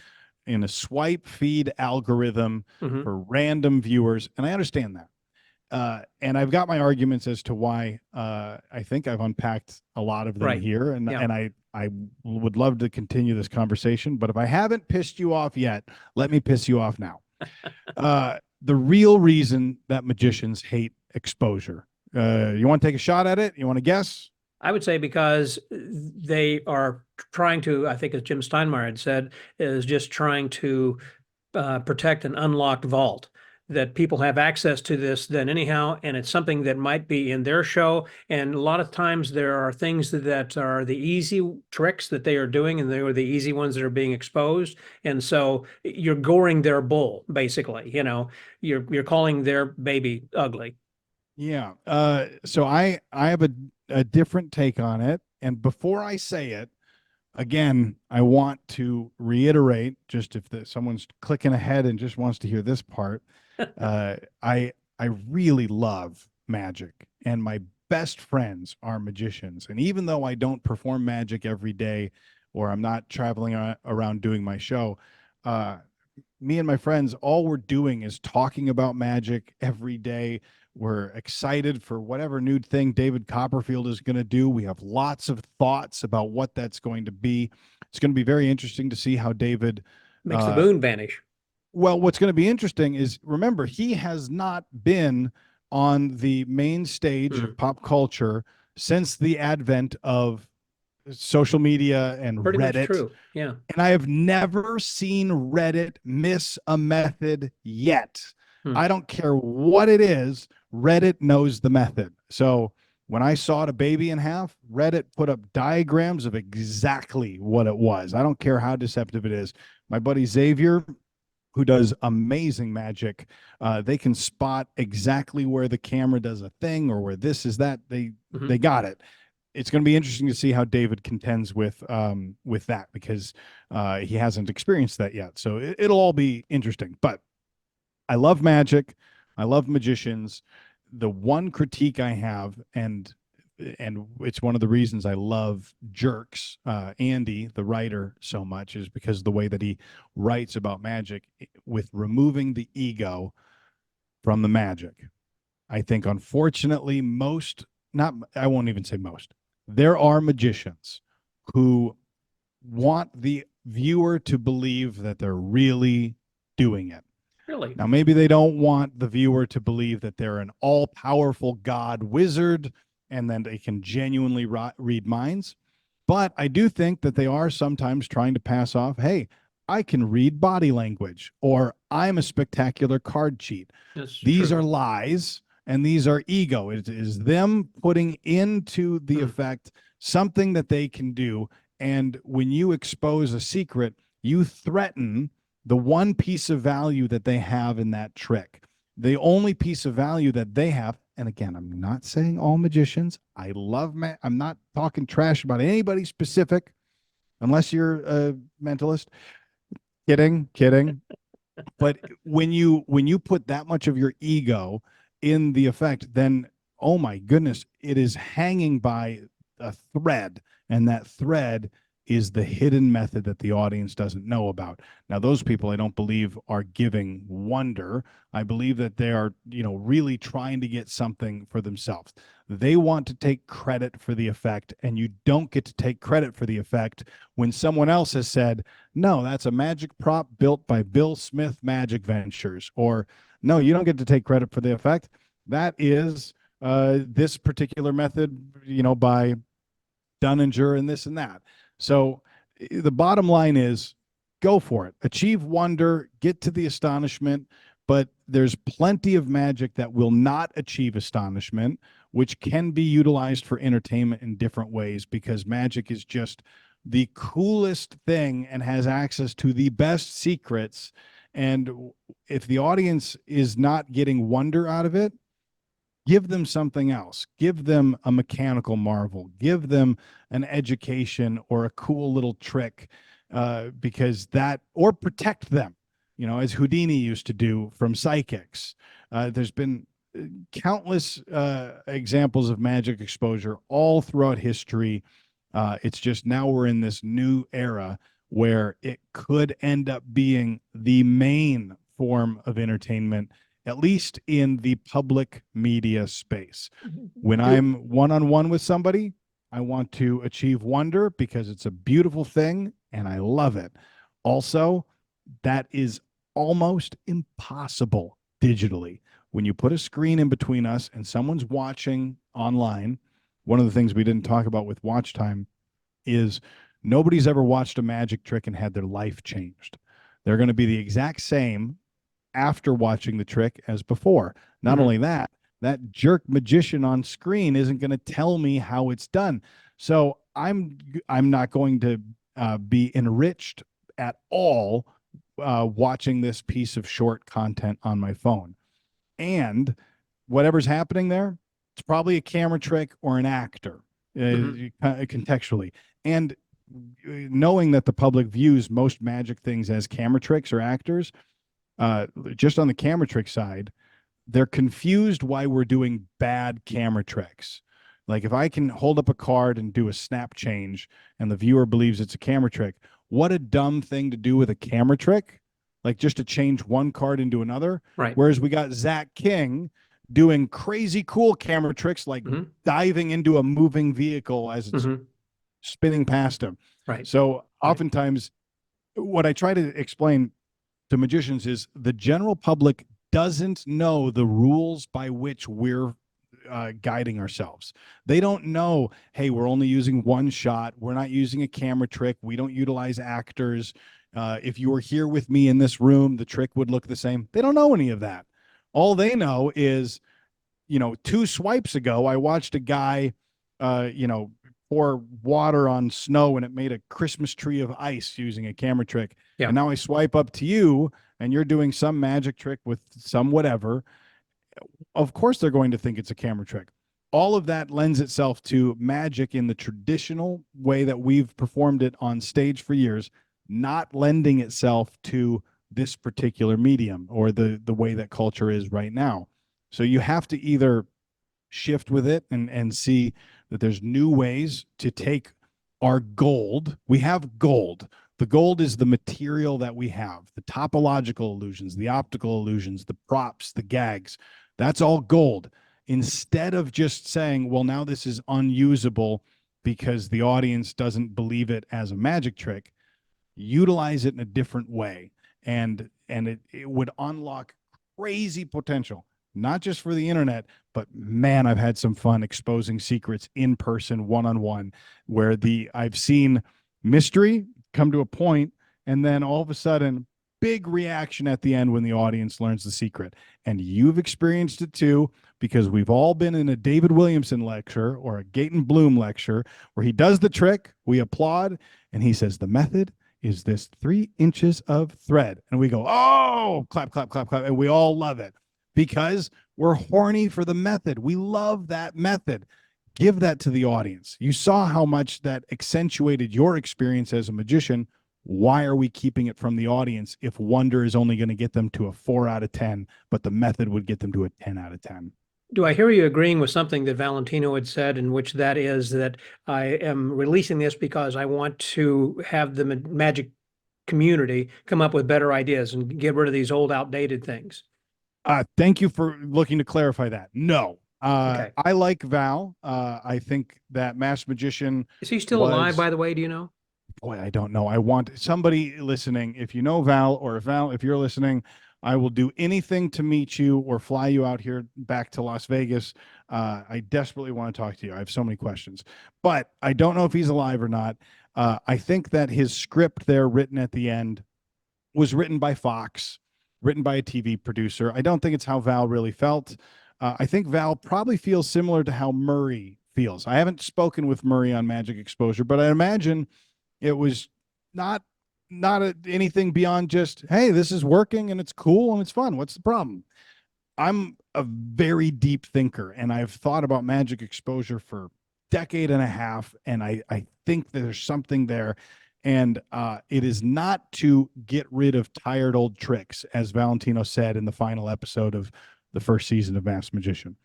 in a swipe feed algorithm for random viewers. And I understand that. And I've got my arguments as to why I think I've unpacked a lot of them here. And I would love to continue this conversation. But if I haven't pissed you off yet, let me piss you off now. The real reason that magicians hate exposure. You want to take a shot at it? You want to guess? I would say because they are trying to, I think as Jim Steinmeier had said, is just trying to protect an unlocked vault, that people have access to this then anyhow, and it's something that might be in their show. And a lot of times there are things that are the easy tricks that they are doing, and they are the easy ones that are being exposed. And so you're goring their bull, basically. You're calling their baby ugly. Yeah. So I have a different take on it. And before I say it, again, I want to reiterate, just if someone's clicking ahead and just wants to hear this part, I really love magic, and my best friends are magicians. And even though I don't perform magic every day, or I'm not traveling around doing my show, me and my friends, all we're doing is talking about magic every day. We're excited for whatever new thing David Copperfield is going to do. We have lots of thoughts about what that's going to be. It's going to be very interesting to see how David makes the moon vanish. Well, what's going to be interesting is, remember, he has not been on the main stage of pop culture since the advent of social media and Pretty Reddit. much true. Yeah. And I have never seen Reddit miss a method yet. I don't care what it is. Reddit knows the method. So when I sawed a baby in half, Reddit put up diagrams of exactly what it was. I don't care how deceptive it is. My buddy Xavier, who does amazing magic, they can spot exactly where the camera does a thing or where this is that. They got it. It's going to be interesting to see how David contends with that, because he hasn't experienced that yet. So it'll all be interesting. But I love magic. I love magicians. The one critique I have, and it's one of the reasons I love Jerks, Andy, the writer, so much, is because the way that he writes about magic with removing the ego from the magic. I think, unfortunately, I won't even say most, there are magicians who want the viewer to believe that they're really doing it. Really? Now, maybe they don't want the viewer to believe that they're an all-powerful god wizard and then they can genuinely read minds. But I do think that they are sometimes trying to pass off, hey, I can read body language, or I'm a spectacular card cheat. These are lies, and these are ego. It is them putting into the effect something that they can do. And when you expose a secret, you threaten the one piece of value that they have in that trick. The only piece of value that they have, and again, I'm not saying all magicians. I love I'm not talking trash about anybody specific. unless you're a mentalist. Kidding. But when you put that much of your ego in the effect, then oh my goodness, it is hanging by a thread, and that thread is the hidden method that the audience doesn't know about. Now, those people I don't believe are giving wonder. I believe that they are, really trying to get something for themselves. They want to take credit for the effect, and you don't get to take credit for the effect when someone else has said, no, that's a magic prop built by Bill Smith Magic Ventures, or no, you don't get to take credit for the effect. That is this particular method, by Dunninger and this and that. So the bottom line is go for it. Achieve wonder, get to the astonishment, but there's plenty of magic that will not achieve astonishment, which can be utilized for entertainment in different ways, because magic is just the coolest thing and has access to the best secrets. And if the audience is not getting wonder out of it, give them something else. Give them a mechanical marvel. Give them an education or a cool little trick, because that, or protect them, as Houdini used to do from psychics. There's been countless examples of magic exposure all throughout history. It's just now we're in this new era where it could end up being the main form of entertainment, at least in the public media space. When I'm one-on-one with somebody, I want to achieve wonder because it's a beautiful thing and I love it. Also, that is almost impossible digitally. When you put a screen in between us and someone's watching online, one of the things we didn't talk about with watch time is nobody's ever watched a magic trick and had their life changed. They're going to be the exact same after watching the trick as before. Not only that, that jerk magician on screen isn't going to tell me how it's done. So I'm not going to be enriched at all watching this piece of short content on my phone. And whatever's happening there, it's probably a camera trick or an actor, contextually. And knowing that the public views most magic things as camera tricks or actors, just on the camera trick side, they're confused why we're doing bad camera tricks. Like if I can hold up a card and do a snap change and the viewer believes it's a camera trick, what a dumb thing to do with a camera trick, like just to change one card into another. Right. Whereas we got Zach King doing crazy cool camera tricks, like diving into a moving vehicle as it's spinning past him. Right. So oftentimes what I try to explain to magicians is the general public doesn't know the rules by which we're guiding ourselves. They don't know, hey, we're only using one shot. We're not using a camera trick. We don't utilize actors. If you were here with me in this room, the trick would look the same. They don't know any of that. All they know is, 2 swipes ago, I watched a guy, pour water on snow and it made a Christmas tree of ice using a camera trick. Yeah. And now I swipe up to you and you're doing some magic trick with some whatever. Of course, they're going to think it's a camera trick. All of that lends itself to magic in the traditional way that we've performed it on stage for years, not lending itself to this particular medium or the way that culture is right now. So you have to either shift with it and see that there's new ways to take our gold. We have gold. The gold is the material that we have, the topological illusions, the optical illusions, the props, the gags. That's all gold. Instead of just saying, well, now this is unusable because the audience doesn't believe it as a magic trick, utilize it in a different way. And it would unlock crazy potential, not just for the internet, but man, I've had some fun exposing secrets in person, one-on-one, where I've seen mystery come to a point, and then all of a sudden, big reaction at the end when the audience learns the secret. And you've experienced it too, because we've all been in a David Williamson lecture or a Gaten Bloom lecture where he does the trick, we applaud, and he says, the method is this 3 inches of thread. And we go, oh, clap, clap, clap, clap. And we all love it because we're horny for the method. We love that method. give that to the audience. You saw how much that accentuated your experience as a magician. Why are we keeping it from the audience if wonder is only going to get them to a 4 out of 10, but the method would get them to a 10 out of 10? Do I hear you agreeing with something that Valentino had said, in which that is that I am releasing this because I want to have the magic community come up with better ideas and get rid of these old, outdated things? Thank you for looking to clarify that. No. Okay. I like Val. I think that Masked Magician Is he still alive, by the way? Do you know? Boy, I don't know. I want somebody listening. If you know Val, or if you're listening, I will do anything to meet you or fly you out here back to Las Vegas. I desperately want to talk to you. I have so many questions, but I don't know if he's alive or not. I think that his script there, written at the end, was written by Fox, written by a TV producer. I don't think it's how Val really felt. I think Val probably feels similar to how Murray feels. I haven't spoken with Murray on Magic Exposure, but I imagine it was not anything beyond just, hey, this is working and it's cool and it's fun. What's the problem? I'm a very deep thinker, and I've thought about Magic Exposure for a decade and a half, and I think there's something there. And it is not to get rid of tired old tricks, as Valentino said in the final episode of the first season of Masked Magician,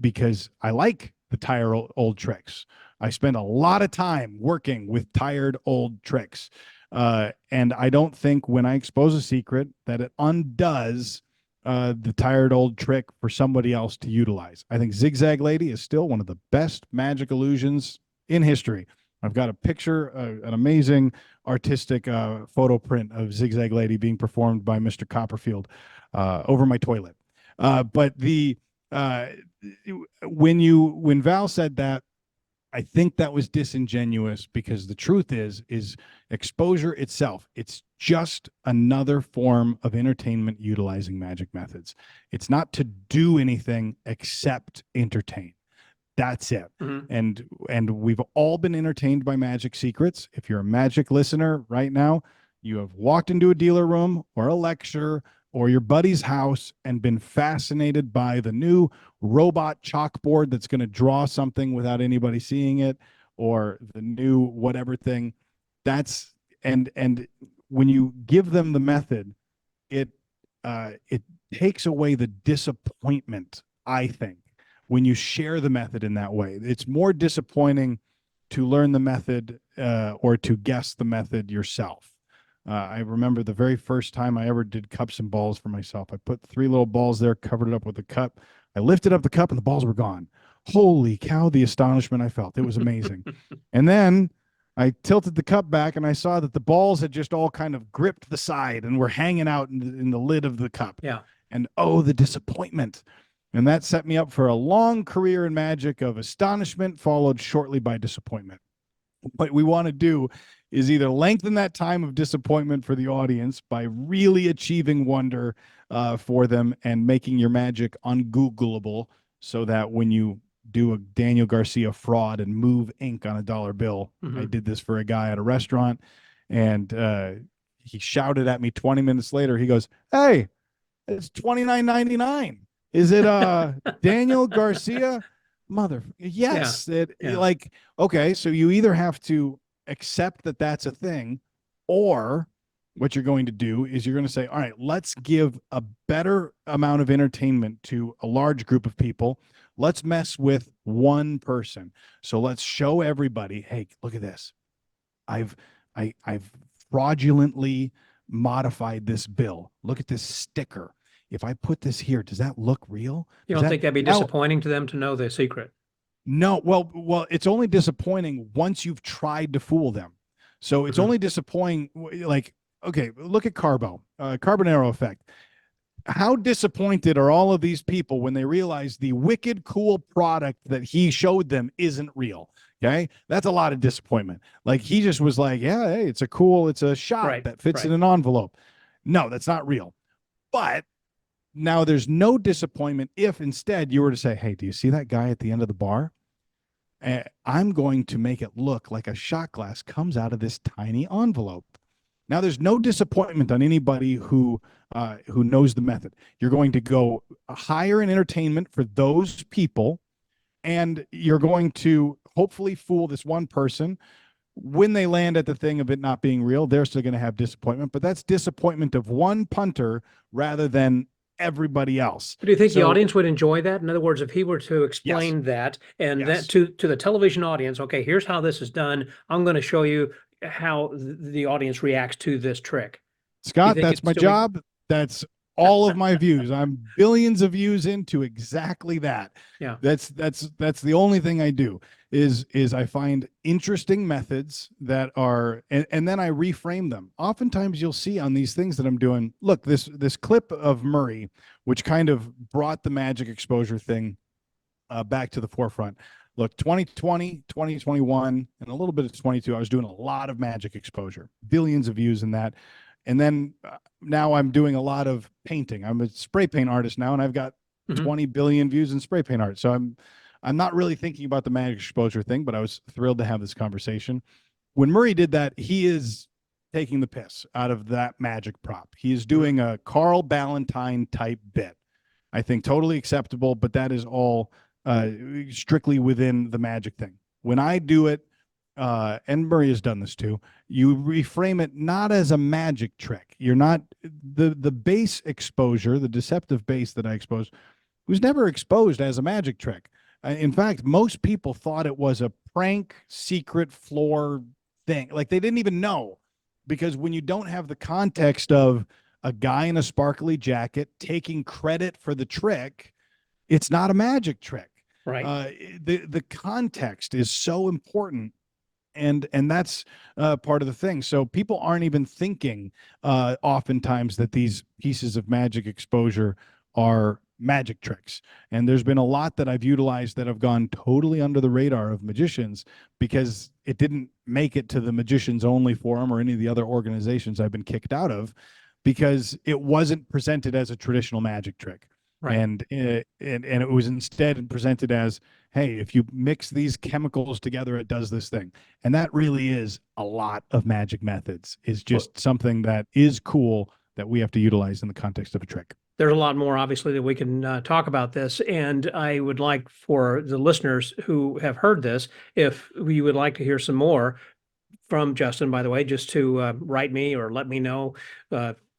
because I like the tired old tricks. I spend a lot of time working with tired old tricks. And I don't think when I expose a secret that it undoes the tired old trick for somebody else to utilize. I think Zigzag Lady is still one of the best magic illusions in history. I've got a picture, an amazing artistic photo print of Zigzag Lady being performed by Mr. Copperfield over my toilet. But when Val said that, I think that was disingenuous, because the truth is exposure itself, it's just another form of entertainment utilizing magic methods. It's not to do anything except entertain. That's it. Mm-hmm. And we've all been entertained by magic secrets. If you're a magic listener right now, you have walked into a dealer room or a lecture or your buddy's house and been fascinated by the new robot chalkboard that's going to draw something without anybody seeing it, or the new whatever thing. That's and when you give them the method, it takes away the disappointment, I think, when you share the method in that way. It's more disappointing to learn the method or to guess the method yourself. I remember the very first time I ever did cups and balls for myself. I put 3 little balls there, covered it up with a cup. I lifted up the cup and the balls were gone. Holy cow, the astonishment I felt. It was amazing. And then I tilted the cup back and I saw that the balls had just all kind of gripped the side and were hanging out in the lid of the cup. Yeah. And oh, the disappointment. And that set me up for a long career in magic of astonishment, followed shortly by disappointment. What we want to do is either lengthen that time of disappointment for the audience by really achieving wonder for them and making your magic ungoogleable, so that when you do a Daniel Garcia fraud and move ink on a dollar bill. Mm-hmm. I did this for a guy at a restaurant, and he shouted at me 20 minutes later. He goes, "Hey, it's $29.99. Is it Daniel Garcia?" Mother, yes. Like, okay, so you either have to accept that that's a thing, or what you're going to do is you're going to say, all right, let's give a better amount of entertainment to a large group of people. Let's mess with one person. So let's show everybody, hey, look at this. I've fraudulently modified this bill. Look at this sticker. If I put this here, does that look real? You don't think that'd be disappointing to them to know the secret? No, well, it's only disappointing once you've tried to fool them. So it's only disappointing, like, okay, look at Carbonaro effect. How disappointed are all of these people when they realize the wicked cool product that he showed them isn't real? Okay, that's a lot of disappointment. Like, he just was like, yeah, hey, it's a shot that fits in an envelope. No, that's not real. But now there's no disappointment if instead you were to say, hey, do you see that guy at the end of the bar? I'm going to make it look like a shot glass comes out of this tiny envelope. Now there's no disappointment on anybody who knows the method. You're going to go higher in entertainment for those people. and you're going to hopefully fool this one person. When they land at the thing of it not being real, they're still going to have disappointment, but that's disappointment of one punter rather than everybody else. Do you think the audience would enjoy that? In other words, if he were to explain that and that to the television audience, okay, here's how this is done. I'm going to show you how the audience reacts to this trick. Scott, that's my job. That's all of my views. I'm billions of views into exactly that. Yeah. That's the only thing I do is I find interesting methods that are, and then I reframe them. Oftentimes you'll see on these things that I'm doing, look, this clip of Murray, which kind of brought the magic exposure thing back to the forefront. Look, 2020, 2021, and a little bit of 22, I was doing a lot of magic exposure, billions of views in that. And then now I'm doing a lot of painting. I'm a spray paint artist now, and I've got 20 billion views in spray paint art. So I'm not really thinking about the magic exposure thing, but I was thrilled to have this conversation. When Murray did that, he is taking the piss out of that magic prop. He is doing a Carl Ballantine type bit. I think totally acceptable, but that is all strictly within the magic thing. When I do it, and Murray has done this too, you reframe it not as a magic trick. You're not the base exposure, the deceptive base that I exposed was never exposed as a magic trick. In fact, most people thought it was a prank secret floor thing. Like they didn't even know, because when you don't have the context of a guy in a sparkly jacket taking credit for the trick, it's not a magic trick. Right. The context is so important. And that's part of the thing. So people aren't even thinking oftentimes that these pieces of magic exposure are magic tricks. And there's been a lot that I've utilized that have gone totally under the radar of magicians because it didn't make it to the Magicians Only Forum or any of the other organizations I've been kicked out of because it wasn't presented as a traditional magic trick. Right. And it was instead presented as, hey, if you mix these chemicals together, it does this thing. And that really is a lot of magic methods, is just something that is cool that we have to utilize in the context of a trick. There's a lot more, obviously, that we can talk about this. And I would like for the listeners who have heard this, if you would like to hear some more from Justin, by the way, just to write me or let me know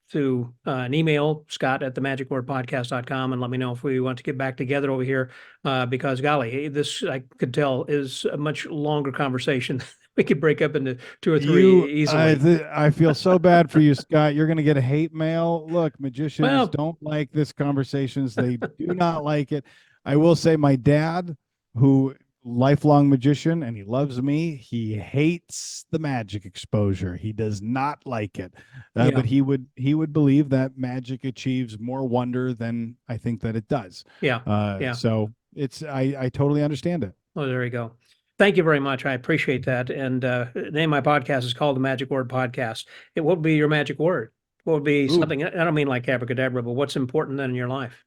through an email, scott@themagicwordpodcast.com, and let me know if we want to get back together over here, because golly, this, I could tell, is a much longer conversation. We could break up into 2 or 3 easily. I feel so bad for you, Scott. You're going to get a hate mail. Look, magicians don't like this conversations. They do not like it. I will say my dad, who lifelong magician, and he loves me, he hates the magic exposure. He does not like it. But he would believe that magic achieves more wonder than I think that it does. So it's I totally understand it. Oh, there you go. Thank you very much. I appreciate that. And the name of my podcast is called The Magic Word Podcast. What would be your magic word? What would be something, I don't mean like abracadabra, but what's important then in your life?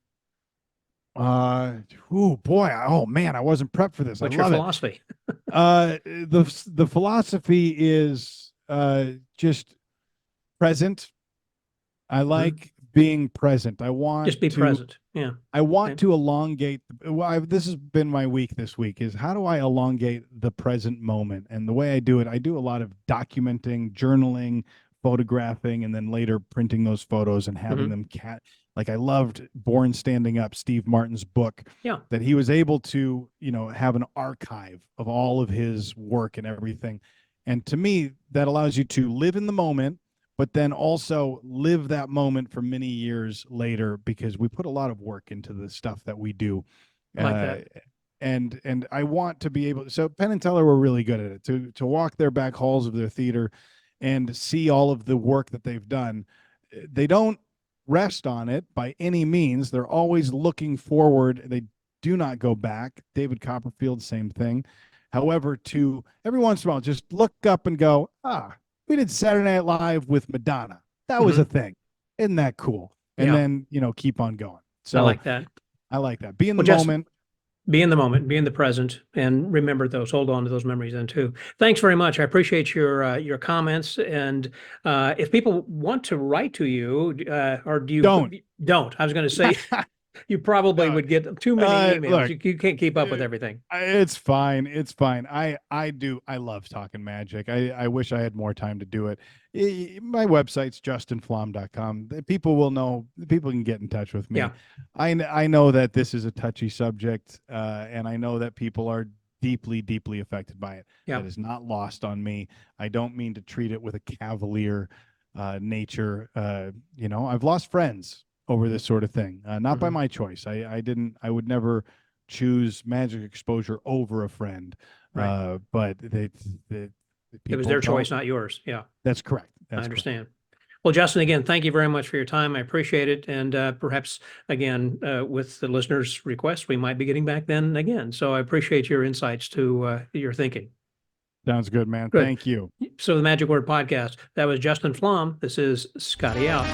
Oh boy. Oh man, I wasn't prepped for this. What's your philosophy? The philosophy is just present. I like being present. I want just be present. Yeah. I want to elongate. This has been my week this week, is how do I elongate the present moment? And the way I do it, I do a lot of documenting, journaling, photographing, and then later printing those photos and having them like I loved Born Standing Up, Steve Martin's book, that he was able to, have an archive of all of his work and everything. And to me, that allows you to live in the moment, but then also live that moment for many years later, because we put a lot of work into the stuff that we do. Like that. And I want to be able, so Penn and Teller were really good at it, to walk their back halls of their theater and see all of the work that they've done. They don't rest on it by any means. They're always looking forward. They do not go back. David Copperfield, same thing. However, to every once in a while, just look up and go, we did Saturday Night Live with Madonna. That was a thing. Isn't that cool? And then, keep on going. So I like that. Be in the moment. Be in the moment, be in the present, and remember those. Hold on to those memories then too. Thanks very much. I appreciate your comments. And if people want to write to you, or do you? Don't. I was going to say, You probably would get too many emails. Look, You can't keep up with everything. It's fine. It's fine. I love talking magic. I wish I had more time to do it. My website's justinflom.com. People will know. People can get in touch with me. Yeah. I know that this is a touchy subject, and I know that people are deeply, deeply affected by it. Yeah. That is not lost on me. I don't mean to treat it with a cavalier nature. I've lost friends over this sort of thing, not by my choice. I would never choose magic exposure over a friend. Right. But it was their choice, not yours. Yeah. That's correct. I understand. Well, Justin, again, thank you very much for your time. I appreciate it. And perhaps, again, with the listeners' request, we might be getting back then again. So I appreciate your insights to your thinking. Sounds good, man. Good. Thank you. So the Magic Word Podcast, that was Justin Flom. This is Scotty out.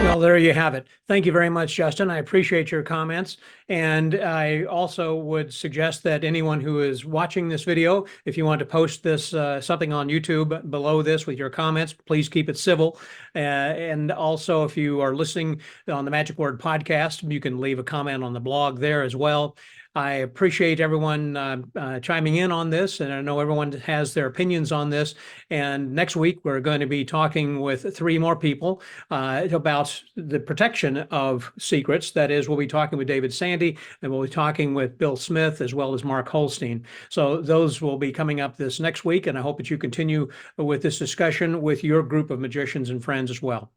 Well, there you have it. Thank you very much, Justin. I appreciate your comments. And I also would suggest that anyone who is watching this video, if you want to post this something on YouTube below this with your comments, please keep it civil. And also, if you are listening on the Magic Word Podcast, you can leave a comment on the blog there as well. I appreciate everyone chiming in on this, and I know everyone has their opinions on this. And next week, we're going to be talking with 3 more people about the protection of secrets. That is, we'll be talking with David Sandy, and we'll be talking with Bill Smith, as well as Mark Holstein. So those will be coming up this next week, and I hope that you continue with this discussion with your group of magicians and friends as well.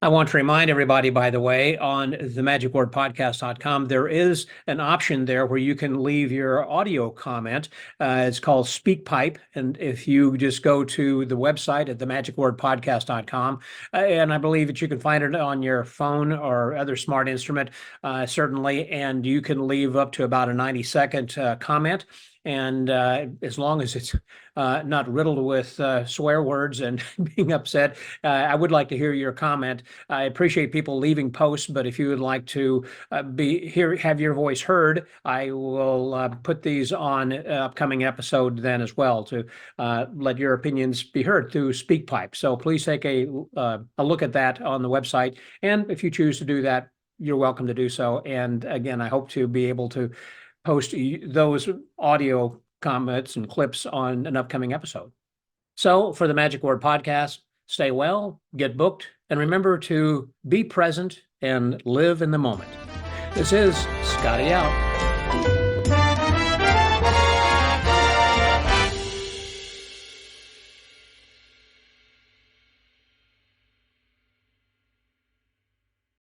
I want to remind everybody, by the way, on the magicwordpodcast.com, there is an option there where you can leave your audio comment. It's called SpeakPipe. And if you just go to the website at themagicwordpodcast.com, and I believe that you can find it on your phone or other smart instrument, certainly, and you can leave up to about a 90-second comment. And as long as it's not riddled with swear words and being upset, I would like to hear your comment. I appreciate people leaving posts, but if you would like to have your voice heard, I will put these on an upcoming episode then as well to let your opinions be heard through SpeakPipe. So please take a look at that on the website. And if you choose to do that, you're welcome to do so. And again, I hope to be able to post those audio comments and clips on an upcoming episode. So for the Magic Word Podcast, stay well, get booked, and remember to be present and live in the moment. This is Scotty out.